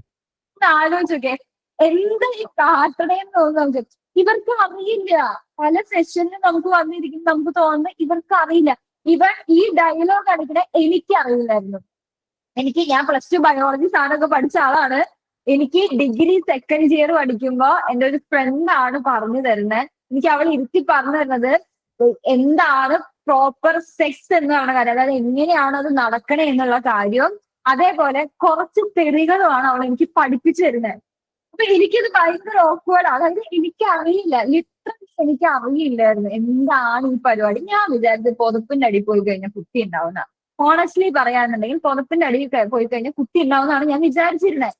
ഒന്ന് ആലോചിച്ച് നോക്കെ എന്താ ഈ കാട്ടണേന്ന് തോന്നുന്നു. ഇവർക്ക് അറിയില്ല. പല സെഷനിലും നമുക്ക് വന്നിരിക്കും, നമുക്ക് തോന്നുന്നത് ഇവർക്ക് അറിയില്ല. ഈ ഡയലോഗ് അടിക്കണേ എനിക്ക് അറിയില്ലായിരുന്നു. ഞാൻ +2 ബയോളജി സാധനമൊക്കെ പഠിച്ച ആളാണ്. എനിക്ക് ഡിഗ്രി സെക്കൻഡ് ഇയർ പഠിക്കുമ്പോ എന്റെ ഒരു ഫ്രണ്ടാണ് പറഞ്ഞു തരുന്നത്. എനിക്ക് അവൾ ഇരുത്തി പറഞ്ഞു തരുന്നത് എന്താണ് പ്രോപ്പർ സെക്സ് എന്ന് പറയുന്ന കാര്യം, അതായത് എങ്ങനെയാണ് അത് നടക്കണേ എന്നുള്ള കാര്യവും അതേപോലെ കുറച്ച് തെളികളുമാണ് അവൾ എനിക്ക് പഠിപ്പിച്ചു തരുന്നത്. അപ്പൊ എനിക്കത് ഭയങ്കര ഓക്വേർഡ്. അതായത് എനിക്കറിയില്ല, ലിറ്ററലി എനിക്ക് അറിയില്ലായിരുന്നു എന്താണ് ഈ പരിപാടി. ഞാൻ വിചാരിച്ചത് പുതപ്പിന്റെ അടിയിൽ പോയി കഴിഞ്ഞാൽ കുട്ടി ഉണ്ടാവുന്ന, ഓണസ്റ്റ്ലി പറയാന്നുണ്ടെങ്കിൽ പുതപ്പിന്റെ അടിയിൽ പോയി കഴിഞ്ഞാൽ കുട്ടി ഉണ്ടാവുന്നതാണ് ഞാൻ വിചാരിച്ചിരുന്നത്.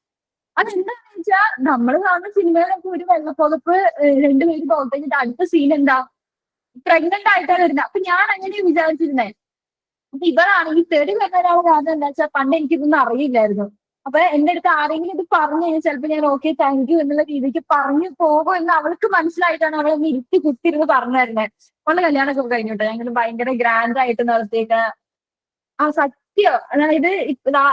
അതെന്താണെന്ന് വെച്ചാൽ നമ്മൾ കാണുന്ന സിനിമയിലൊക്കെ ഒരു വെള്ളപ്പുതപ്പ് 2 പേര് പുറത്ത് കഴിഞ്ഞിട്ട് അടുത്ത സീൻ എന്താ, പ്രഗ്നന്റ് ആയിട്ടാണ് വരുന്നത്. അപ്പൊ ഞാൻ അങ്ങനെയാണ് വിചാരിച്ചിരുന്നേ. അപ്പൊ ഇവരാണ് ഈ തേടി വരുന്ന ഒരാളെ കാരണം എന്താ വെച്ചാൽ പണ്ട് എനിക്കിതൊന്നും അറിയില്ലായിരുന്നു. അപ്പൊ എന്റെ അടുത്ത് ആരെങ്കിലും ഇത് പറഞ്ഞു കഴിഞ്ഞാൽ ചിലപ്പോൾ ഞാൻ ഓക്കെ താങ്ക് യു എന്നുള്ള രീതിക്ക് പറഞ്ഞു പോകും എന്ന് അവൾക്ക് മനസ്സിലായിട്ടാണ് അവളെ ഒന്ന് ഇരുത്തി കുത്തിരുന്ന് പറഞ്ഞു തരുന്നത്. അവളുടെ കല്യാണമൊക്കെ കഴിഞ്ഞോട്ടെ, ഞങ്ങൾ ഭയങ്കര ഗ്രാൻഡ് ആയിട്ട് നടത്തിയേക്ക ആ സത്യം. അതായത്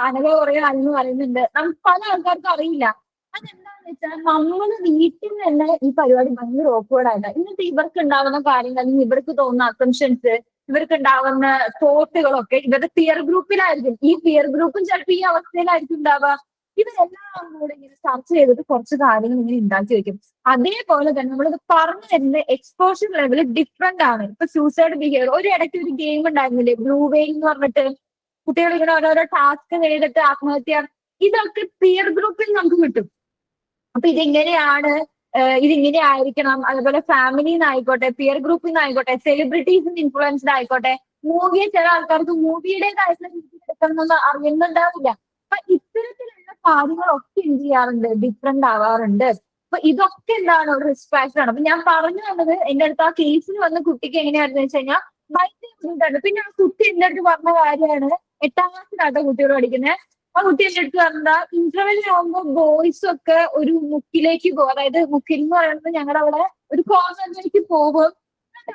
അനഘ കുറെ ആരെന്ന് പറയുന്നുണ്ട്, നമുക്ക് പല ആൾക്കാർക്കും അറിയില്ല. അതെന്താന്ന് വെച്ചാൽ നമ്മള് വീട്ടിൽ തന്നെ ഈ പരിപാടി ഭയങ്കര ഓക്വേർഡായിട്ടാണ്. എന്നിട്ട് ഇവർക്ക് ഉണ്ടാവുന്ന കാര്യങ്ങൾ, അല്ലെങ്കിൽ ഇവർക്ക് തോന്നുന്ന അസംഷൻസ്, ഇവർക്ക് ഉണ്ടാവുന്ന തോട്ടുകളൊക്കെ ഇവരുടെ പിയർ ഗ്രൂപ്പിലായിരിക്കും. ഈ പിയർ ഗ്രൂപ്പും ചിലപ്പോൾ ഈ അവസ്ഥയിലായിരിക്കും ഉണ്ടാവുക. ഇതെല്ലാം കൂടെ ഇങ്ങനെ ചർച്ച ചെയ്തിട്ട് കുറച്ച് കാര്യങ്ങൾ ഇങ്ങനെ ഉണ്ടാക്കി വെക്കും. അതേപോലെ തന്നെ നമ്മളിത് പറഞ്ഞു തരുന്ന എക്സ്പോഷർ ലെവൽ ഡിഫറെന്റ് ആണ്. ഇപ്പൊ സൂസൈഡ് ബിഹേവിയർ ഒരു ഇടയ്ക്ക് ഒരു ഗെയിം ഉണ്ടായിരുന്നില്ലേ, ബ്ലൂ വെയിൽ എന്ന് പറഞ്ഞിട്ട് കുട്ടികൾ ഇങ്ങനെ ഓരോരോ ടാസ്ക് ചെയ്തിട്ട് ആത്മഹത്യ, ഇതൊക്കെ പിയർ ഗ്രൂപ്പിൽ നമുക്ക് കിട്ടും. അപ്പൊ ഇതിങ്ങനെയാണ്, ഇതിങ്ങനെ ആയിരിക്കണം. അതുപോലെ ഫാമിലിയിൽ നിന്നായിക്കോട്ടെ, പിയർ ഗ്രൂപ്പിൽ നിന്നായിക്കോട്ടെ, സെലിബ്രിറ്റീസിന് ഇൻഫ്ലുവൻസ്ഡ് ആയിക്കോട്ടെ, മൂവിയെ ചില ആൾക്കാർക്ക് മൂവിയുടേതായിട്ടുള്ള രീതിയിൽ എടുക്കണമെന്ന് അറിയുന്നുണ്ടാവില്ല. അപ്പൊ ഇത്തരത്തിലുള്ള കാര്യങ്ങളൊക്കെ എന്ത് ചെയ്യാറുണ്ട്, ഡിഫറെന്റ് ആവാറുണ്ട്. അപ്പൊ ഇതൊക്കെ എന്താണ്, ഒരു റിസ്ക് ഫാക്ടർ ആണ്. അപ്പൊ ഞാൻ പറഞ്ഞു തന്നത്, എന്റെ അടുത്ത് ആ കേസിൽ വന്ന കുട്ടിക്ക് എങ്ങനെയായിരുന്നു വെച്ച് കഴിഞ്ഞാൽ ഭയങ്കര ബുദ്ധിമുട്ടാണ്. പിന്നെ ആ കുട്ടി എന്റെ അടുത്ത് പറഞ്ഞ കാര്യമാണ്, 8ാം ക്ലാസ്സിലാട്ടോ കുട്ടികൾ പഠിക്കുന്നത്. ആ കുട്ടി എന്റെ അടുത്ത് പറഞ്ഞ ഇന്റർവെല്ലിനാകുമ്പോൾ ബോയ്സ് ഒക്കെ ഒരു മുക്കിലേക്ക് പോകും. അതായത് മുക്കിൽ എന്ന് പറയുന്നത് ഞങ്ങളുടെ അവിടെ ഒരു കോർണറിലേക്ക് പോകും.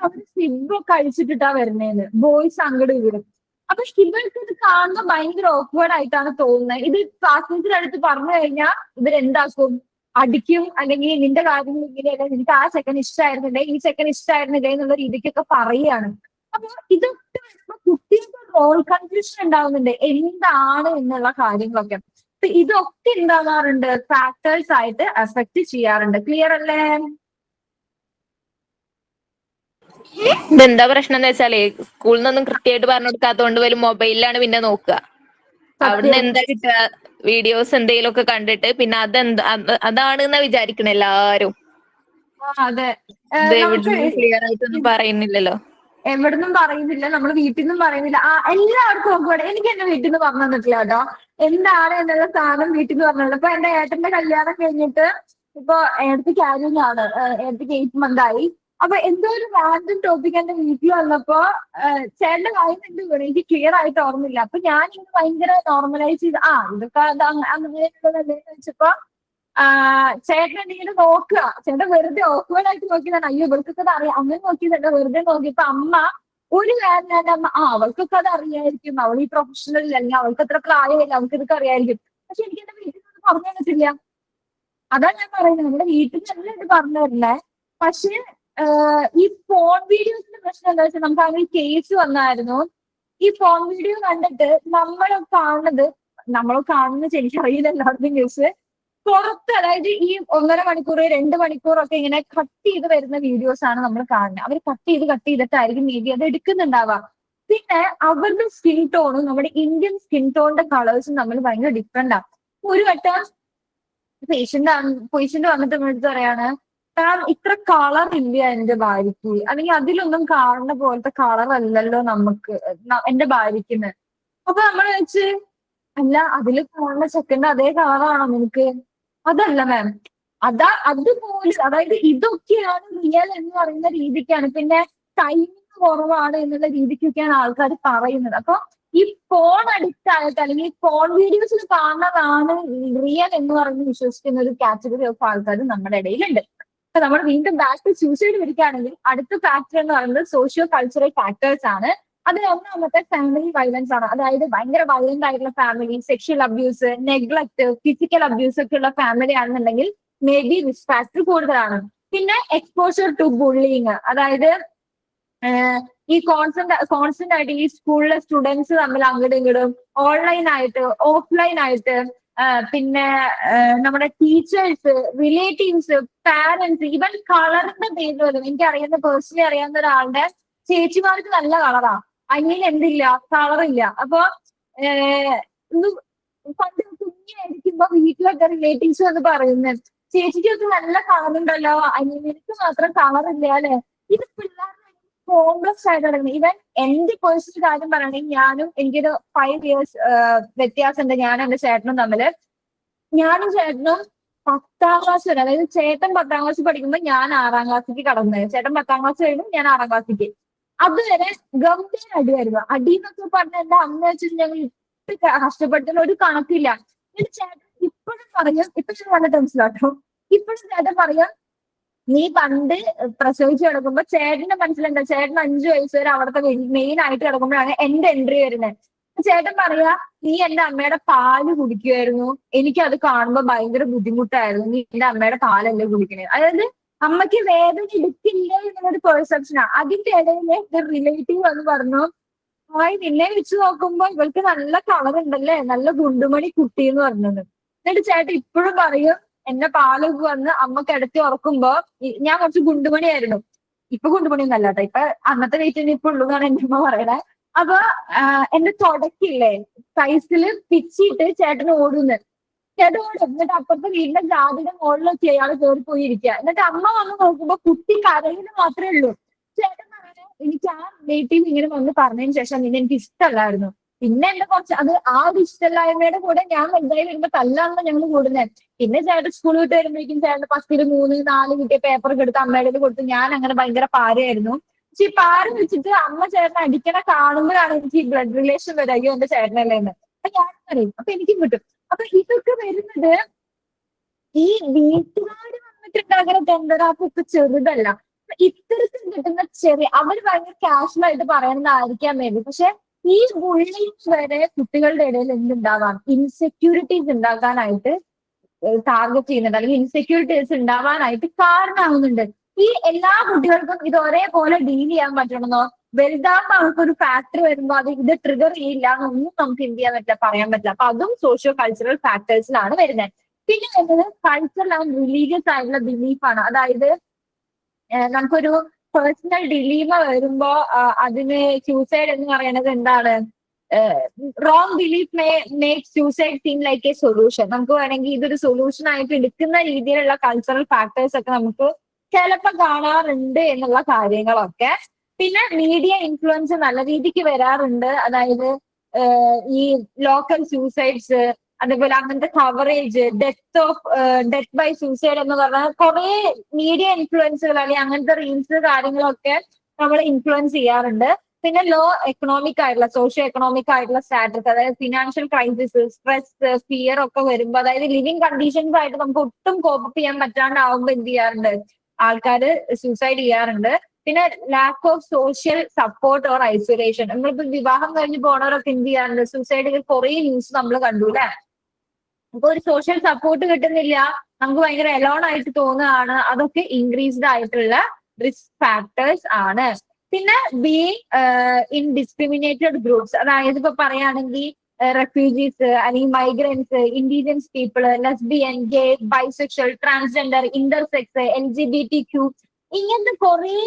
അവര് സിബൊക്കെ അഴിച്ചിട്ടിട്ടാ വരുന്നേന്ന്, ബോയ്സ് അങ്ങോട്ട് വീടും. അപ്പൊ ഇവർക്ക് ഇത് കാണുമ്പോൾ ഭയങ്കര ഓക്വേർഡ് ആയിട്ടാണ് തോന്നുന്നത്. ഇത് ക്ലാസ്മേറ്റ്സിന്റെ അടുത്ത് പറഞ്ഞു കഴിഞ്ഞാൽ ഇവരെന്താക്കും, അടിക്കും, അല്ലെങ്കിൽ നിന്റെ കാര്യങ്ങൾ ഇങ്ങനെയല്ല, നിനക്ക് ആ സെക്കൻഡ് ഇഷ്ടമായിരുന്നില്ലേ, ഈ സെക്കൻഡ് ഇഷ്ടമായിരുന്നില്ലേ എന്നുള്ള രീതിക്കൊക്കെ പറയുകയാണ്. അപ്പൊ ഇതൊക്കെ വരുമ്പോ കുട്ടികൾക്ക് റോൾ കൺഫ്യൂഷൻ ഉണ്ടാവുന്നുണ്ട്, എന്താണ് എന്നുള്ള കാര്യങ്ങളൊക്കെ. അപ്പൊ ഇതൊക്കെ എന്താകാറുണ്ട്, ഫാക്ടേഴ്സ് ആയിട്ട് അഫക്ട് ചെയ്യാറുണ്ട്. ക്ലിയർ അല്ലേ? ഇതെന്താ പ്രശ്നം എന്ന് വെച്ചാലേ, സ്കൂളിൽ നിന്നൊന്നും കൃത്യമായിട്ട് പറഞ്ഞു കൊടുക്കാത്തതുകൊണ്ട് വരും മൊബൈലിലാണ് പിന്നെ നോക്കുക. അവിടുന്ന് എന്താ കിട്ടുക, വീഡിയോസ് എന്തെങ്കിലും ഒക്കെ കണ്ടിട്ട് പിന്നെ അതാണെന്നാ വിചാരിക്കണ എല്ലാരും. അതെ, ഇത് എവിടുന്ന് ക്ലിയർ ആയിട്ടൊന്നും പറയുന്നില്ലല്ലോ. എവിടുന്നും പറയുന്നില്ല, നമ്മൾ വീട്ടിൽ നിന്നും പറയുന്നില്ല. എല്ലാവർക്കും നോക്കുവാണ്. എനിക്ക് എന്റെ വീട്ടിൽ നിന്ന് പറഞ്ഞു തന്നിട്ടില്ല കേട്ടോ, എന്താണ് എന്നുള്ള സാധനം വീട്ടിൽ നിന്ന് പറഞ്ഞില്ല. ഇപ്പൊ എന്റെ ഏട്ടന്റെ കല്യാണം കഴിഞ്ഞിട്ട് ഇപ്പൊ ഏട്ടത്തിക്ക് ആര്യനാണ്, ഏട്ടത്തിക്ക് 8 month ആയി. അപ്പൊ എന്തോ ഒരു റാൻഡം ടോപ്പിക് എന്റെ വീട്ടിൽ വന്നപ്പോ ചേട്ടന്റെ കാര്യം എന്ത് വീണു എനിക്ക് ക്ലിയർ ആയിട്ട് ഓർമ്മയില്ല. അപ്പൊ ഞാൻ ഇങ്ങനെ ഭയങ്കര നോർമലൈസ് ചെയ്ത് ഇതൊക്കെ അങ്ങനെയുള്ളതല്ലേ വെച്ചപ്പോ ചേട്ടൻ എന്തെങ്കിലും നോക്കുക, ചേട്ടൻ വെറുതെ ഓക്വേർഡ് ആയിട്ട് നോക്കിയതാണ്. അയ്യോ ഇവർക്കൊക്കെ അത് അറിയാം, അങ്ങനെ നോക്കിയതല്ല, വെറുതെ നോക്കിയപ്പോ അമ്മ ഒരു കാരണമാണ് അമ്മ അവൾക്കൊക്കെ അത് അറിയായിരിക്കും, അവൾ ഈ പ്രൊഫഷണൽ അല്ലെങ്കിൽ അവൾക്ക് അത്ര പ്രായമില്ല, അവൾക്ക് ഇതൊക്കെ അറിയായിരിക്കും. പക്ഷെ എനിക്ക് എന്റെ വീട്ടിൽ നിന്ന് പറഞ്ഞു തന്നിട്ടില്ല. അതാ ഞാൻ പറയുന്നത്, നമ്മുടെ വീട്ടിൽ നിന്ന് ഇത് പറഞ്ഞു തരില്ലേ. പക്ഷെ ഈ ഫോൺ വീഡിയോസിന്റെ പ്രശ്നം എന്താ വെച്ചാൽ, നമുക്ക് അങ്ങനെ കേസ് വന്നായിരുന്നു. ഈ ഫോൺ വീഡിയോ കണ്ടിട്ട് നമ്മൾ കാണുന്നത് എനിക്കറിയില്ല എല്ലാവർക്കും ന്യൂസ് പുറത്ത്, അതായത് ഈ 1.5 മണിക്കൂർ 2 മണിക്കൂറൊക്കെ ഇങ്ങനെ കട്ട് ചെയ്ത് വരുന്ന വീഡിയോസ് ആണ് നമ്മൾ കാണുന്നത്. അവർ കട്ട് ചെയ്തിട്ടായിരിക്കും മേ ബി അത് എടുക്കുന്നുണ്ടാവുക. പിന്നെ അവരുടെ സ്കിൻ ടോണും നമ്മുടെ ഇന്ത്യൻ സ്കിൻ ടോണിന്റെ കളേഴ്സും തമ്മിൽ ഭയങ്കര ഡിഫറെന്റ് ആണ്. ഒരു വട്ടം പേഷ്യന്റ് വന്നിട്ട് എടുത്ത് പറയാണ്, ഇത്ര കളർ ഇല്ല എന്റെ ഭാര്യയ്ക്ക്, അല്ലെങ്കിൽ അതിലൊന്നും കാണുന്ന പോലത്തെ കളർ അല്ലല്ലോ എന്റെ ഭാര്യയ്ക്ക്. അപ്പൊ നമ്മൾ വെച്ച് അല്ല, അതിൽ കാണുന്ന ചെക്കൻ്റെ അതേ കളറാണോ നിനക്ക്? അതല്ല മാം, അതുപോലെ, അതായത് ഇതൊക്കെയാണ് റിയൽ എന്ന് പറയുന്ന രീതിക്കാണ്. പിന്നെ ടൈമിങ് കുറവാണ് എന്നുള്ള രീതിക്കൊക്കെയാണ് ആൾക്കാർ പറയുന്നത്. അപ്പൊ ഈ ഫോൺ അഡിക്റ്റ് ആയിട്ട് അല്ലെങ്കിൽ ഫോൺ വീഡിയോസിൽ കാണുന്നതാണ് റിയൽ എന്ന് പറഞ്ഞ് വിശ്വസിക്കുന്ന ഒരു കാറ്റഗറി ഓഫ് ആൾക്കാർ നമ്മുടെ ഇടയിലുണ്ട്. അപ്പൊ നമ്മൾ വീണ്ടും ബാക്ക് ടു സൂസൈഡ് വരികയാണെങ്കിൽ അടുത്ത ഫാക്ടർ എന്ന് പറയുന്നത് സോഷ്യോ കൾച്ചറൽ ഫാക്ടേഴ്സ് ആണ്. അതിൽ ഒന്നാമത്തെ ഫാമിലി വയലൻസ് ആണ്. അതായത് ഭയങ്കര വയലന്റ് ആയിട്ടുള്ള family, sexual abuse, neglect, physical abuse ഒക്കെ ഉള്ള ഫാമിലി ആണെന്നുണ്ടെങ്കിൽ മേ ബി റിസ്ക് ഫാക്ടർ കൂടുതലാണ്. പിന്നെ എക്സ്പോഷർ ടു ബുള്ളിങ്, അതായത് ഈ കോൺസ്റ്റന്റ് ആയിട്ട് ഈ സ്കൂളിലെ സ്റ്റുഡൻസ് തമ്മിൽ അങ്ങോട്ടും ഇങ്ങോട്ടും ഓൺലൈൻ ആയിട്ട് ഓഫ്ലൈൻ ആയിട്ട്, പിന്നെ നമ്മുടെ ടീച്ചേഴ്സ്, റിലേറ്റീവ്സ്, പാരന്റ്സ്, ഈവൻ കളറിന്റെ പേരിൽ പോലും എനിക്ക് പേഴ്സണലി അറിയാവുന്ന ഒരാളുടെ ചേച്ചിമാർക്ക് നല്ല കളറാ, അനിയന് എന്തില്ല, കളറില്ല. അപ്പൊ പണ്ട് കുഞ്ഞായിരിക്കുമ്പോ വീട്ടിലൊക്കെ റിലേറ്റീവ്സ് വന്ന് പറയുന്നത്, ചേച്ചിക്കൊക്കെ നല്ല കളറുണ്ടല്ലോ, അനിയനിക്ക് മാത്രം കളറില്ല അല്ലെ. ഇത് പിള്ളേരുടെ കോംപ്ലക്സ് ആയിട്ട് നടക്കുന്നത്. ഇവൻ എന്റെ പേഴ്സണൽ കാര്യം പറയുകയാണെങ്കിൽ എനിക്കൊരു 5 years വ്യത്യാസമുണ്ട് ഞാനും എന്റെ ചേട്ടനും തമ്മില്. ഞാനും ചേട്ടനും 10ാം ക്ലാസ് വരെ, അതായത് ചേട്ടൻ 10ാം ക്ലാസ് പഠിക്കുമ്പോൾ ഞാൻ 6ാം ക്ലാസ്സിലേക്ക് കടന്നത്, ചേട്ടൻ 10ാം ക്ലാസ് കഴിയുമ്പോൾ ഞാൻ 6ാം ക്ലാസ്സിലേക്ക്. അതുവരെ ഗംഭീര അടിയായിരുന്നു. അടി എന്നൊക്കെ പറഞ്ഞ എന്റെ അമ്മ വെച്ചിട്ട് ഞങ്ങൾ ഇട്ട് കഷ്ടപ്പെടുത്തുന്ന ഒരു കണക്കില്ല. എന്റെ ചേട്ടൻ ഇപ്പോഴും പറയും, ഇപ്പൊ ഞാൻ വന്നിട്ട് മനസ്സിലാട്ടോ, ഇപ്പോഴും ചേട്ടൻ പറയാം, നീ പണ്ട് പ്രസവിച്ച് കിടക്കുമ്പോ ചേട്ടന്റെ മനസ്സിലെന്താ, ചേട്ടൻ 5 വയസ്സ് വരെ അവിടുത്തെ മെയിൻ ആയിട്ട് കിടക്കുമ്പോഴാണ് എന്റെ എൻട്രി വരുന്നത്. ചേട്ടൻ പറയാ, നീ എന്റെ അമ്മയുടെ പാല് കുടിക്കുമായിരുന്നു, എനിക്കത് കാണുമ്പോ ഭയങ്കര ബുദ്ധിമുട്ടായിരുന്നു, നീ എന്റെ അമ്മയുടെ പാലല്ലേ കുടിക്കണേ. അതായത് അമ്മയ്ക്ക് വേദന എടുക്കില്ല എന്നുള്ളൊരു പെർസെപ്ഷനാ. അതിന്റെ ഇടയിൽ റിലേറ്റീവ് വന്ന് പറഞ്ഞു, നിന്നെ വെച്ച് നോക്കുമ്പോ ഇവൾക്ക് നല്ല കളർ ഉണ്ടല്ലേ, നല്ല ഗുണ്ടുമണി കുട്ടി എന്ന് പറഞ്ഞത്. എന്നിട്ട് ചേട്ടൻ ഇപ്പോഴും പറയും എന്നെ പാലൊക്കെ വന്ന് അമ്മ കിടത്തി ഉറക്കുമ്പോ ഞാൻ കുറച്ച് ഗുണ്ടുമണിയായിരുന്നു. ഇപ്പൊ ഗുണ്ടുമണിയൊന്നും അല്ലാട്ടോ, ഇപ്പൊ അന്നത്തെ വെയിറ്റ് തന്നെ ഇപ്പൊ ഉള്ളൂ എന്നാണ് എന്റെ അമ്മ പറയണേ. അപ്പൊ എന്റെ തുടക്കില്ലേ സൈസില് പിച്ചിട്ട് ചേട്ടന് ഓടുന്നു. ചേട്ടൻ ഓടും. എന്നിട്ട് അപ്പുറത്തെ വീടിന്റെ ജാതിയുടെ മുകളിലൊക്കെ അയാൾ കയറി പോയിരിക്കുക. എന്നിട്ട് അമ്മ വന്ന് നോക്കുമ്പോ കുട്ടി കരയിൽ മാത്രമേ ഉള്ളൂ. ചേട്ടൻ പറയണേ എനിക്ക് ആ റിലേറ്റീവ് ഇങ്ങനെ വന്ന് പറഞ്ഞതിന് ശേഷം നിന്നെ എനിക്ക് ഇഷ്ടമല്ലായിരുന്നു. പിന്നെ എന്റെ കുറച്ച് അത് ആ ഒരു ഇഷ്ടമില്ലായ്മയുടെ കൂടെ ഞാൻ വലുതായി വരുമ്പോ തല്ലാണല്ലോ ഞങ്ങൾ കൂടുന്നത്. പിന്നെ ചേട്ടൻ സ്കൂൾ വിട്ട് വരുമ്പോഴേക്കും ചേട്ടൻ 10, 3, 4 കിട്ടിയ പേപ്പറൊക്കെ എടുത്ത് അമ്മയുടെ കൊടുത്ത് ഞാൻ അങ്ങനെ ഭയങ്കര പാരയായിരുന്നു. പക്ഷെ ഈ പാര വെച്ചിട്ട് അമ്മ ചേട്ടനെ അടിക്കണ കാണുമ്പോഴാണ് എനിക്ക് ഈ ബ്ലഡ് റിലേഷൻ വരാകയോ എന്റെ ചേട്ടനല്ലേ എന്ന്. അപ്പൊ ഞാൻ അറിയും, അപ്പൊ എനിക്കും കിട്ടും. അപ്പൊ ഇതൊക്കെ വരുന്നത് ഈ വീട്ടുകാര് വന്നിട്ടുണ്ടാകുന്ന ഗന്ധരാപ്പൊക്കെ ചെറുതല്ല. ഇത്തരത്തിൽ കിട്ടുന്ന ചെറിയ അവര് ഭയങ്കര കാഷ്വൽ ആയിട്ട് പറയുന്നതായിരിക്കാൻ വേണ്ടി. പക്ഷെ ഈ ബുള്ളിങ് വരെ കുട്ടികളുടെ ഇടയിൽ എന്തുണ്ടാവാം, ഇൻസെക്യൂരിറ്റീസ് ഉണ്ടാക്കാനായിട്ട് ടാർഗറ്റ് ചെയ്യുന്നുണ്ട്, അല്ലെങ്കിൽ ഇൻസെക്യൂരിറ്റീസ് ഉണ്ടാവാനായിട്ട് കാരണമാവുന്നുണ്ട്. ഈ എല്ലാ കുട്ടികൾക്കും ഇത് ഒരേപോലെ ഡീൽ ചെയ്യാൻ പറ്റണമെന്നോ വലുതാകുമ്പോൾ അവർക്കൊരു ഫാക്ടർ വരുമ്പോൾ അത് ഇത് ട്രിഗർ ചെയ്യില്ല എന്നൊന്നും നമുക്ക് എന്ത് ചെയ്യാൻ പറ്റില്ല, പറയാൻ പറ്റില്ല. അപ്പൊ അതും സോഷ്യോ കൾച്ചറൽ ഫാക്ടേഴ്സിലാണ് വരുന്നത്. പിന്നെ വരുന്നത് കൾച്ചറൽ ആൻഡ് റിലീജിയസ് ആയിട്ടുള്ള ബിലീഫാണ്. അതായത് നമുക്കൊരു പേഴ്സണൽ ഡിലീമ വരുമ്പോ അതിന് സൂസൈഡ് എന്ന് പറയുന്നത് എന്താണ്, wrong belief make suicide seem like a solution. നമുക്ക് വേണമെങ്കിൽ ഇതൊരു സൊല്യൂഷൻ ആയിട്ട് എടുക്കുന്ന രീതിയിലുള്ള കൾച്ചറൽ ഫാക്ടേഴ്സ് ഒക്കെ നമുക്ക് ചിലപ്പോൾ കാണാറുണ്ട് എന്നുള്ള കാര്യങ്ങളൊക്കെ. പിന്നെ മീഡിയ ഇൻഫ്ലുവൻസ് നല്ല രീതിക്ക് വരാറുണ്ട്. അതായത് ഈ ലോക്കൽ സൂസൈഡ്സ്, അതേപോലെ അങ്ങനത്തെ കവറേജ്, ഡെത്ത് ബൈ സൂസൈഡ് എന്ന് പറഞ്ഞാൽ കുറെ മീഡിയ ഇൻഫ്ലുവൻസുകൾ അല്ലെങ്കിൽ അങ്ങനത്തെ റീൽസ് കാര്യങ്ങളൊക്കെ നമ്മൾ ഇൻഫ്ലുവൻസ് ചെയ്യാറുണ്ട്. പിന്നെ ലോ എക്കണോമിക് ആയിട്ടുള്ള സോഷ്യോ എക്കണോമിക് ആയിട്ടുള്ള സ്റ്റാറ്റസ്, അതായത് ഫിനാൻഷ്യൽ ക്രൈസിസ്, സ്ട്രെസ്, ഫിയർ ഒക്കെ വരുമ്പോൾ, അതായത് ലിവിങ് കണ്ടീഷൻസ് ആയിട്ട് നമുക്ക് ഒട്ടും കോപ്പ് ചെയ്യാൻ പറ്റാണ്ടാവുമ്പോൾ എന്ത് ചെയ്യാറുണ്ട്, ആൾക്കാര് സൂസൈഡ് ചെയ്യാറുണ്ട്. പിന്നെ lack of social support or isolation. നമ്മളിപ്പോ വിവാഹം കഴിഞ്ഞ് പോണവരൊക്കെ എന്ത് ചെയ്യാറുണ്ട്, സൂസൈഡിൽ കുറെ ന്യൂസ് നമ്മൾ കണ്ടു അല്ലെ. അപ്പൊ ഒരു സോഷ്യൽ സപ്പോർട്ട് കിട്ടുന്നില്ല, നമുക്ക് ഭയങ്കര എലോൺ ആയിട്ട് തോന്നുകയാണ്. അതൊക്കെ ഇൻക്രീസ്ഡ് ആയിട്ടുള്ള റിസ്ക് ഫാക്ടേഴ്സ് ആണ്. പിന്നെ ബീയിങ് ഇൻ ഡിസ്ക്രിമിനേറ്റഡ് ഗ്രൂപ്പ്സ്, അതായത് ഇപ്പൊ പറയുകയാണെങ്കിൽ റെഫ്യൂജീസ് അല്ലെങ്കിൽ മൈഗ്രൻസ്, ഇൻഡിജിനസ് പീപ്പിൾ, ലെസ്ബിയൻ, ഗേ, ബൈസെക്ഷൽ, ട്രാൻസ്ജെൻഡർ, ഇന്റർസെക്സ്, LGBTQ, ഇങ്ങനത്തെ കുറെ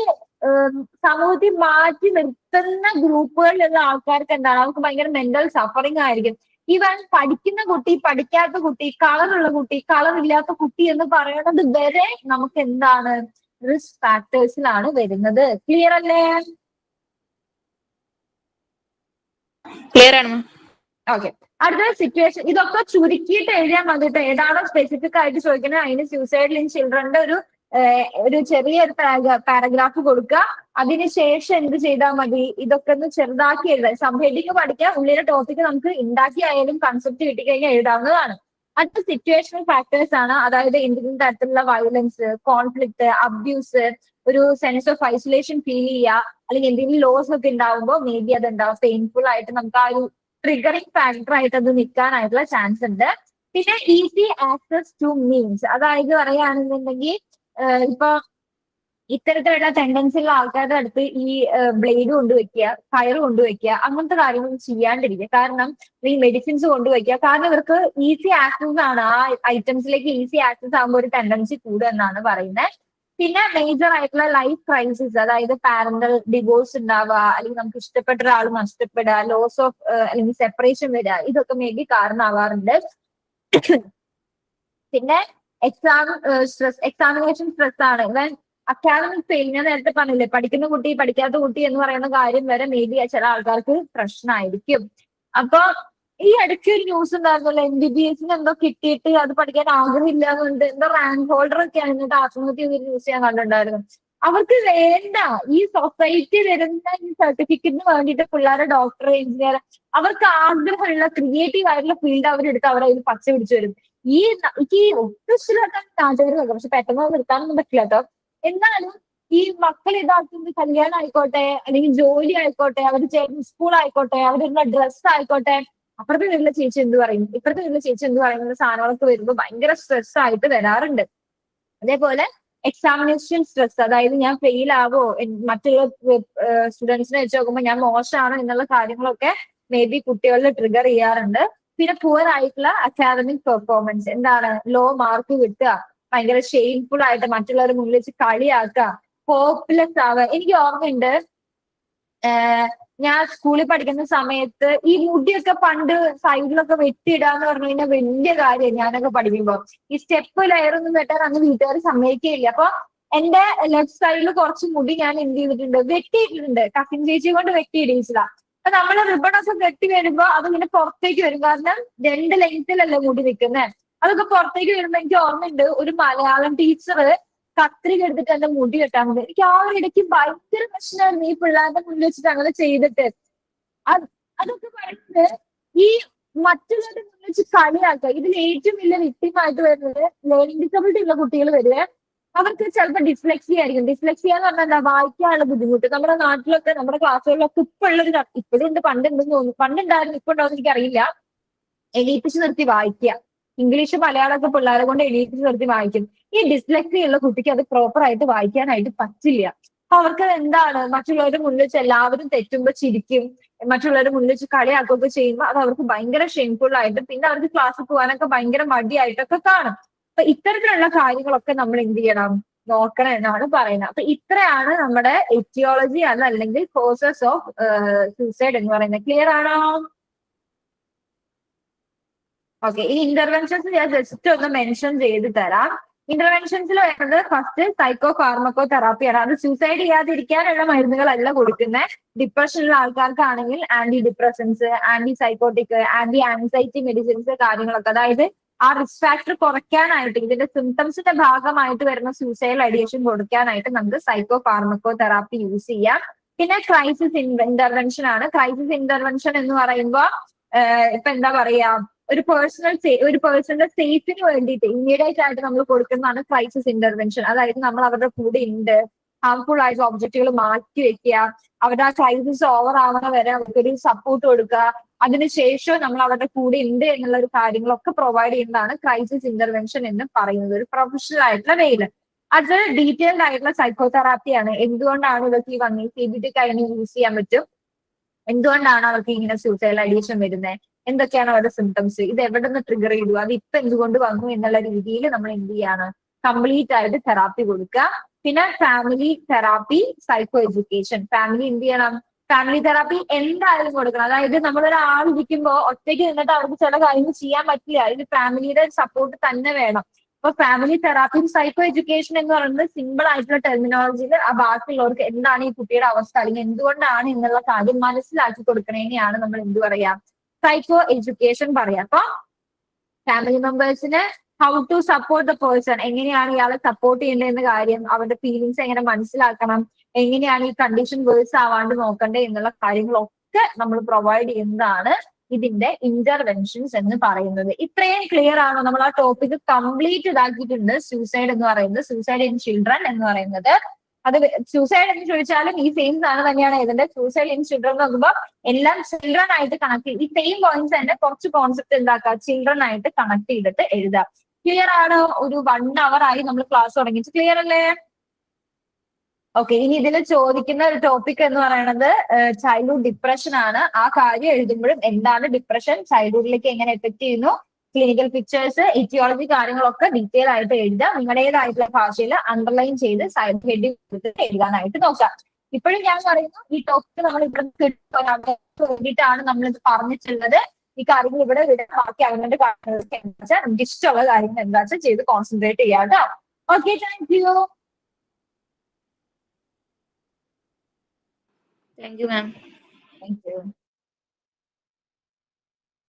സമൂഹത്തിൽ മാറ്റി നിർത്തുന്ന ഗ്രൂപ്പുകളിലുള്ള ആൾക്കാർക്ക് എന്താണ്, അവർക്ക് ഭയങ്കര മെന്റൽ സഫറിങ് ആയിരിക്കും. ഈവൻ പഠിക്കുന്ന കുട്ടി, പഠിക്കാത്ത കുട്ടി, കളറുള്ള കുട്ടി, കളറില്ലാത്ത കുട്ടി എന്ന് പറയുന്നത് വരെ നമുക്ക് എന്താണ്, റിസ്ക് ഫാക്ടേഴ്സിലാണ് വരുന്നത്. ക്ലിയർ അല്ലേ? ക്ലിയർ ആണ്. ഓക്കെ. അടുത്ത സിറ്റുവേഷൻ, ഇതൊക്കെ ചുരുക്കിയിട്ട് എഴുതിയാൽ മതിട്ട്. ഏതാണോ സ്പെസിഫിക് ആയിട്ട് ചോദിക്കുന്നത് അതിന് സൂസൈഡ് ഇൻ ചിൽഡ്രന്റെ ഒരു ചെറിയൊരു പാരഗ്രാഫ് കൊടുക്കുക. അതിനുശേഷം എന്ത് ചെയ്താൽ മതി, ഇതൊക്കെ ഒന്ന് ചെറുതാക്കി എഴുതാം. ഹെഡിങ് പഠിക്കുക, ഉള്ളിലെ ടോപ്പിക് നമുക്ക് ഉണ്ടാക്കി ആയാലും കൺസെപ്റ്റ് കിട്ടിക്കഴിഞ്ഞാൽ എഴുതാവുന്നതാണ്. അടുത്ത സിറ്റുവേഷണൽ ഫാക്ടേഴ്സ് ആണ്. അതായത് എന്തെങ്കിലും തരത്തിലുള്ള വയലൻസ്, കോൺഫ്ലിക്ട്, അബ്യൂസ്, ഒരു സെൻസ് ഓഫ് ഐസൊലേഷൻ ഫീൽ ചെയ്യുക, അല്ലെങ്കിൽ എന്തെങ്കിലും ലോസ് ഒക്കെ ഉണ്ടാവുമ്പോൾ മേ ബി അത് ഉണ്ടാവും പെയിൻഫുൾ ആയിട്ട് നമുക്ക് ആ ഒരു ട്രിഗറിങ് ഫാക്ടർ ആയിട്ട് അത് നിൽക്കാനായിട്ടുള്ള ചാൻസ് ഉണ്ട്. പിന്നെ ഈസി ആക്സസ് ടു മീൻസ്, അതായത് പറയുകയാണെന്നുണ്ടെങ്കിൽ ഇപ്പൊ ഇത്തരത്തിലുള്ള ടെൻഡൻസി ഉള്ള ആൾക്കാരുടെ അടുത്ത് ഈ ബ്ലേഡ് കൊണ്ടുവയ്ക്കുക, ഫയർ കൊണ്ടുവയ്ക്കുക, അങ്ങനത്തെ കാര്യങ്ങൾ ചെയ്യാണ്ടിരിക്കുക. കാരണം ഈ മെഡിസിൻസ് കൊണ്ടുവയ്ക്കുക, കാരണം ഇവർക്ക് ഈസി ആക്സസ് ആണ്, ആ ഐറ്റംസിലേക്ക് ഈസി ആക്സസ് ആകുമ്പോൾ ഒരു ടെൻഡൻസി കൂടുക എന്നാണ് പറയുന്നത്. പിന്നെ മേജർ ആയിട്ടുള്ള ലൈഫ് ക്രൈസിസ്, അതായത് പാരന്റൽ ഡിവോഴ്സ് ഉണ്ടാവുക, അല്ലെങ്കിൽ നമുക്ക് ഇഷ്ടപ്പെട്ട ഒരാൾ നഷ്ടപ്പെടുക, ലോസ് ഓഫ് അല്ലെങ്കിൽ സെപ്പറേഷൻ വരിക, ഇതൊക്കെ മേ ബി കാരണമാവാറുണ്ട്. പിന്നെ എക്സാമിനേഷൻ സ്ട്രെസ് ആണ്. ഇവൻ അക്കാഡമിക് ഫെയിൽ, ഞാൻ നേരത്തെ പറഞ്ഞില്ലേ, പഠിക്കുന്ന കുട്ടി പഠിക്കാത്ത കുട്ടി എന്ന് പറയുന്ന കാര്യം വരെ മേ ബി ചില ആൾക്കാർക്ക് പ്രശ്നമായിരിക്കും. അപ്പൊ ഈ ഇടയ്ക്ക് ഒരു ന്യൂസ് ഉണ്ടായിരുന്നല്ലോ, MBBS എന്തോ കിട്ടിയിട്ട് അത് പഠിക്കാൻ ആഗ്രഹമില്ല എന്നുണ്ട്, എന്തോ റാങ്ക് ഹോൾഡർ ഒക്കെ ആയിട്ട് ആത്മഹത്യ ചെയ്തൊരു ന്യൂസ് ഞാൻ കണ്ടിട്ടുണ്ടായിരുന്നു. അവർക്ക് വേണ്ട ഈ സൊസൈറ്റി വരുന്ന ഈ സർട്ടിഫിക്കറ്റിന് വേണ്ടിയിട്ട് പിള്ളേരെ ഡോക്ടർ, എഞ്ചിനീയർ, അവർക്ക് ആഗ്രഹമുള്ള ക്രിയേറ്റീവ് ആയിട്ടുള്ള ഫീൽഡ് അവരെടുത്ത് അവരതിൽ പച്ച പിടിച്ചു വരും. ഈ ഒട്ടും ഇഷ്ടമില്ലാത്ത നാട്ടുകാർ നോക്കാം, പക്ഷെ പെട്ടെന്ന് നിർത്താനൊന്നും പറ്റില്ല കേട്ടോ. എന്നാലും ഈ മക്കൾ ഇതാക്കുന്നത് കല്യാണം ആയിക്കോട്ടെ, അല്ലെങ്കിൽ ജോലി ആയിക്കോട്ടെ, അവർ ചേർന്ന് സ്കൂൾ ആയിക്കോട്ടെ, അവരുടെ ഡ്രസ്സ് ആയിക്കോട്ടെ, അപ്പുറത്തെ വീട്ടിലെ ചേച്ചി എന്ത് പറയും, ഇപ്പുറത്തെ വീട്ടിലെ ചേച്ചി എന്ത് പറയുന്ന സാധനങ്ങളൊക്കെ വരുമ്പോൾ ഭയങ്കര സ്ട്രെസ് ആയിട്ട് വരാറുണ്ട്. അതേപോലെ എക്സാമിനേഷൻ സ്ട്രെസ്, അതായത് ഞാൻ ഫെയിൽ ആവോ, മറ്റുള്ള സ്റ്റുഡൻസിനെ വെച്ച് നോക്കുമ്പോൾ ഞാൻ മോശമാണോ എന്നുള്ള കാര്യങ്ങളൊക്കെ മേ ബി കുട്ടികളിൽ ട്രിഗർ ചെയ്യാറുണ്ട്. പിന്നെ പുവർ ആയിട്ടുള്ള അക്കാദമിക് പെർഫോമൻസ്, എന്താണ് ലോ മാർക്ക് കിട്ടുക, ഭയങ്കര ഷെയിംഫുൾ ആയിട്ട് മറ്റുള്ളവരെ മുന്നിൽ വെച്ച് കളിയാക്കുക, ഹോപ്പ്ലെസ് ആവുക. എനിക്ക് ഓർമ്മയുണ്ട് ഞാൻ സ്കൂളിൽ പഠിക്കുന്ന സമയത്ത് ഈ മുടിയൊക്കെ പണ്ട് സൈഡിലൊക്കെ വെട്ടിയിടാന്ന് പറഞ്ഞു കഴിഞ്ഞാൽ വലിയ കാര്യം. ഞാനൊക്കെ പഠിക്കുമ്പോ ഈ സ്റ്റെപ്പ് ലെയറൊന്നും വെട്ടാൻ അന്ന് വീട്ടുകാർ സമ്മതിക്കുകയില്ല. അപ്പൊ എന്റെ ലെഫ്റ്റ് സൈഡിൽ കുറച്ച് മുടി ഞാൻ എന്ത് ചെയ്തിട്ടുണ്ട്, വെട്ടിയിട്ടിട്ടുണ്ട്. കസിൻ ചേച്ചി കൊണ്ട് വെട്ടിയിടിച്ചതാ. അപ്പൊ നമ്മള് റിബണൊക്കെ കെട്ടി വരുമ്പോ അതിങ്ങനെ പുറത്തേക്ക് വരും. കാരണം 2 ലെങ്ത്തിലല്ലേ മുടി നിൽക്കുന്നത്. അതൊക്കെ പുറത്തേക്ക് വരുമ്പോ എനിക്ക് ഓർമ്മയുണ്ട് ഒരു മലയാളം ടീച്ചർ കത്രിക എടുത്തിട്ട് എന്റെ മുടി വെട്ടാൻ മതി. എനിക്ക് ആ ഒരു ഇടയ്ക്ക് ഭയങ്കര പ്രശ്നമായിരുന്നു ഈ പിള്ളേരുടെ മുന്നിൽ വെച്ചിട്ട് അങ്ങനെ ചെയ്തിട്ട്. അതൊക്കെ പറയുന്നത് ഈ മറ്റുള്ളവരുടെ മുന്നിൽ വെച്ച് കളിയാക്കുക. ഇതിൽ ഏറ്റവും വലിയ വിക്ടിമായിട്ട് വരുന്നത് ലേണിംഗ് ഡിസബിലിറ്റി ഉള്ള കുട്ടികൾ വരുവേ. അവർക്ക് ചിലപ്പോൾ ഡിസ്ലെക്സിയ ആയിരിക്കും. ഡിസ്ലെക്സിയ എന്ന് പറഞ്ഞാൽ എന്താ, വായിക്കാനുള്ള ബുദ്ധിമുട്ട്. നമ്മുടെ നാട്ടിലൊക്കെ നമ്മുടെ ക്ലാസ്സുകളിലൊക്കെ ഇപ്പോഴും ഉണ്ട്, പണ്ടുണ്ടെന്ന് തോന്നുന്നു. പണ്ടുണ്ടായിരുന്നു, ഇപ്പൊ ഉണ്ടോന്ന് എനിക്കറിയില്ല. എണീപ്പിച്ച് നിർത്തി വായിക്കുക. ഇംഗ്ലീഷ് മലയാളമൊക്കെ പിള്ളേരെ കൊണ്ട് എണീപ്പിച്ച് നിർത്തി വായിക്കും. ഈ ഡിസ്ലെക്സി ഉള്ള കുട്ടിക്ക് അത് പ്രോപ്പർ ആയിട്ട് വായിക്കാനായിട്ട് പറ്റില്ല. അപ്പൊ അവർക്ക് എന്താണ്, മറ്റുള്ളവരുടെ മുന്നിൽ വെച്ച് എല്ലാവരും തെറ്റുമ്പോ ചിരിക്കും, മറ്റുള്ളവരുടെ മുന്നിൽ വെച്ച് കളിയാക്കുകയൊക്കെ ചെയ്യുമ്പോൾ അത് അവർക്ക് ഭയങ്കര ഷെയിംഫുൾ ആയിട്ട് പിന്നെ അവർക്ക് ക്ലാസ്സിൽ പോകാനൊക്കെ ഭയങ്കര മടിയായിട്ടൊക്കെ കാണും. അപ്പൊ ഇത്തരത്തിലുള്ള കാര്യങ്ങളൊക്കെ നമ്മൾ എന്ത് ചെയ്യണം, നോക്കണം എന്നാണ് പറയുന്നത്. അപ്പൊ ഇത്രയാണ് നമ്മുടെ എറ്റിയോളജി അല്ലെങ്കിൽ കോസസ് ഓഫ് സൂസൈഡ് എന്ന് പറയുന്നത്. ക്ലിയർ ആണോ? ഓക്കെ, ഈ ഇന്റർവെൻഷൻസ് ഞാൻ ജസ്റ്റ് ഒന്ന് മെൻഷൻ ചെയ്ത് തരാം. ഇന്റർവെൻഷൻസിൽ വരുന്നത് ഫസ്റ്റ് സൈക്കോ ഫാർമക്കോ തെറാപ്പിയാണ്. അത് സൂസൈഡ് ചെയ്യാതിരിക്കാനുള്ള മരുന്നുകളല്ല കൊടുക്കുന്നത്. ഡിപ്രഷനുള്ള ആൾക്കാർക്കാണെങ്കിൽ anti depressants, anti psychotic, anti anxiety medicines കാര്യങ്ങളൊക്കെ. അതായത് ആ റിസ്ക് ഫാക്ടർ കുറയ്ക്കാനായിട്ട്, ഇതിന്റെ സിംറ്റംസിന്റെ ഭാഗമായിട്ട് വരുന്ന സൂസൈഡ് ഐഡിയേഷൻ കൊടുക്കാനായിട്ട് നമുക്ക് സൈക്കോ ഫാർമക്കോ തെറാപ്പി യൂസ് ചെയ്യാം. പിന്നെ ക്രൈസിസ് ഇന്റർവെൻഷൻ ആണ്. ക്രൈസിസ് ഇന്റർവെൻഷൻ എന്ന് പറയുമ്പോൾ ഇപ്പൊ എന്താ പറയാ, ഒരു പേഴ്സണന്റെ സേഫിന് വേണ്ടിയിട്ട് ഇമ്മീഡിയറ്റ് ആയിട്ട് നമ്മൾ കൊടുക്കുന്നതാണ് ക്രൈസിസ് ഇന്റർവെൻഷൻ. അതായത് നമ്മൾ അവരുടെ കൂടെ ഉണ്ട്, ഹാർംഫുൾ ആയിട്ടുള്ള ഒബ്ജക്റ്റുകൾ മാറ്റി വെക്കുക, അവരുടെ ആ ക്രൈസിസ് ഓവർ ആവണ വരെ അവർക്കൊരു സപ്പോർട്ട് കൊടുക്കുക, അതിനുശേഷം നമ്മൾ അവരുടെ കൂടെ ഉണ്ട് എന്നുള്ള ഒരു കാര്യങ്ങളൊക്കെ പ്രൊവൈഡ് ചെയ്യുന്നതാണ് ക്രൈസിസ് ഇന്റർവെൻഷൻ എന്ന് പറയുന്നത്, ഒരു പ്രൊഫഷണൽ ആയിട്ടുള്ള വേയില്. അത് ഡീറ്റെയിൽഡ് ആയിട്ടുള്ള സൈക്കോതെറാപ്പിയാണ്. എന്തുകൊണ്ടാണ് ഇവർക്ക് ഈ വന്നി CBT കഴിഞ്ഞ് യൂസ് ചെയ്യാൻ പറ്റും, എന്തുകൊണ്ടാണ് അവർക്ക് ഇങ്ങനെ സൂസൈഡ് ഐഡിയേഷൻ വരുന്നത്, എന്തൊക്കെയാണ് അവരുടെ സിംറ്റംസ്, ഇത് എവിടെ നിന്ന് ട്രിഗർ ചെയ്തു, അത് ഇപ്പൊ എന്തുകൊണ്ട് വന്നു എന്നുള്ള രീതിയിൽ നമ്മൾ എന്ത് ചെയ്യാണ്, കംപ്ലീറ്റ് ആയിട്ട് തെറാപ്പി കൊടുക്കുക. പിന്നെ family therapy, psycho education. Family എന്ത് ചെയ്യണം, ഫാമിലി തെറാപ്പി എന്തായാലും കൊടുക്കണം. അതായത് നമ്മളൊരാൾ ഇരിക്കുമ്പോ ഒറ്റയ്ക്ക് നിന്നിട്ട് അവർക്ക് ചില കാര്യങ്ങൾ ചെയ്യാൻ പറ്റില്ല, അതിന് ഫാമിലിയുടെ സപ്പോർട്ട് തന്നെ വേണം. അപ്പൊ ഫാമിലി തെറാപ്പിയും സൈക്കോ എഡ്യൂക്കേഷൻ എന്ന് പറയുന്നത് സിമ്പിൾ ആയിട്ടുള്ള ടെർമിനോളജിയിൽ ആ ബാക്കിയുള്ളവർക്ക് എന്താണ് ഈ കുട്ടിയുടെ അവസ്ഥ അല്ലെങ്കിൽ എന്തുകൊണ്ടാണ് എന്നുള്ള കാര്യം മനസ്സിലാക്കി കൊടുക്കണേനെയാണ് നമ്മൾ എന്ത് പറയാ, സൈക്കോ എഡ്യൂക്കേഷൻ പറയാം. അപ്പൊ ഫാമിലി മെമ്പേഴ്സിന് how to support the person, എങ്ങനെയാണ് ഇയാളെ സപ്പോർട്ട് ചെയ്യേണ്ടതെന്ന കാര്യം, അവരുടെ ഫീലിങ്സ് എങ്ങനെ മനസ്സിലാക്കണം, എങ്ങനെയാണ് ഈ കണ്ടീഷൻ വേഴ്സ് ആവാണ്ട് നോക്കണ്ടേ എന്നുള്ള കാര്യങ്ങളൊക്കെ നമ്മൾ പ്രൊവൈഡ് ചെയ്യുന്നതാണ് ഇതിന്റെ ഇന്റർവെൻഷൻസ് എന്ന് പറയുന്നത്. ഇത്രയും ക്ലിയർ ആണോ? നമ്മൾ ആ ടോപ്പിക് കംപ്ലീറ്റ് ഇതാക്കിയിട്ടുണ്ട്. സൂസൈഡ് എന്ന് പറയുന്നത്, സൂസൈഡ് ഇൻ ചിൽഡ്രൻ എന്ന് പറയുന്നത്. അത് സൂസൈഡ് എന്ന് ചോദിച്ചാലും ഈ സെയിം സാധനം തന്നെയാണ് ഇതിന്റെ. സൂസൈഡ് ഇൻ ചിൽഡ്രൻ എന്ന് നോക്കുമ്പോൾ എല്ലാം ചിൽഡ്രൻ ആയിട്ട് കണക്ട് ചെയ്ത് ഈ സെയിം പോയിന്റ്സ് തന്നെ കുറച്ച് കോൺസെപ്റ്റ് എന്താക്കുക, ചിൽഡ്രൻ ആയിട്ട് കണക്ട് ചെയ്തിട്ട് എഴുതാം. ക്ലിയർ ആണ്? ഒരു 1 hour ആയി നമ്മൾ ക്ലാസ് തുടങ്ങിയിട്ട്. ക്ലിയർ അല്ലേ? ഓക്കെ, ഇനി ഇതിൽ ചോദിക്കുന്ന ഒരു ടോപ്പിക് എന്ന് പറയുന്നത് ചൈൽഡ്ഹുഡ് ഡിപ്രഷൻ ആണ്. ആ കാര്യം എഴുതുമ്പോഴും എന്താണ് ഡിപ്രഷൻ, ചൈൽഡ്ഹുഡിലേക്ക് എങ്ങനെ എഫക്ട് ചെയ്യുന്നു, ക്ലിനിക്കൽ പിക്ചേഴ്സ്, എറ്റിയോളജി കാര്യങ്ങളൊക്കെ ഡീറ്റെയിൽ ആയിട്ട് എഴുതാം. നിങ്ങളുടേതായിട്ടുള്ള ഭാഷയിൽ അണ്ടർലൈൻ ചെയ്ത് സൈഡ് ഹെഡിങ് കൊടുത്തിട്ട് എഴുതാനായിട്ട് നോക്കാം. ഇപ്പോഴും ഞാൻ പറയുന്നു, ഈ ടോപ്പിക് നമ്മൾ ഇവിടെ വേണ്ടിയിട്ടാണ് നമ്മളിത് പറഞ്ഞിട്ടുള്ളത്. ഈ കാര്യങ്ങൾ ഇവിടെ വിടാൻ ബാക്കി അവരുടെ കാര്യങ്ങളൊക്കെ എന്താ വെച്ചാൽ നമുക്ക് ഇഷ്ടമുള്ള കാര്യങ്ങൾ എന്താ വെച്ചാൽ ചെയ്ത് കോൺസെൻട്രേറ്റ് ചെയ്യാം കേട്ടോ. Okay, thank you. Thank you ma'am. Thank you.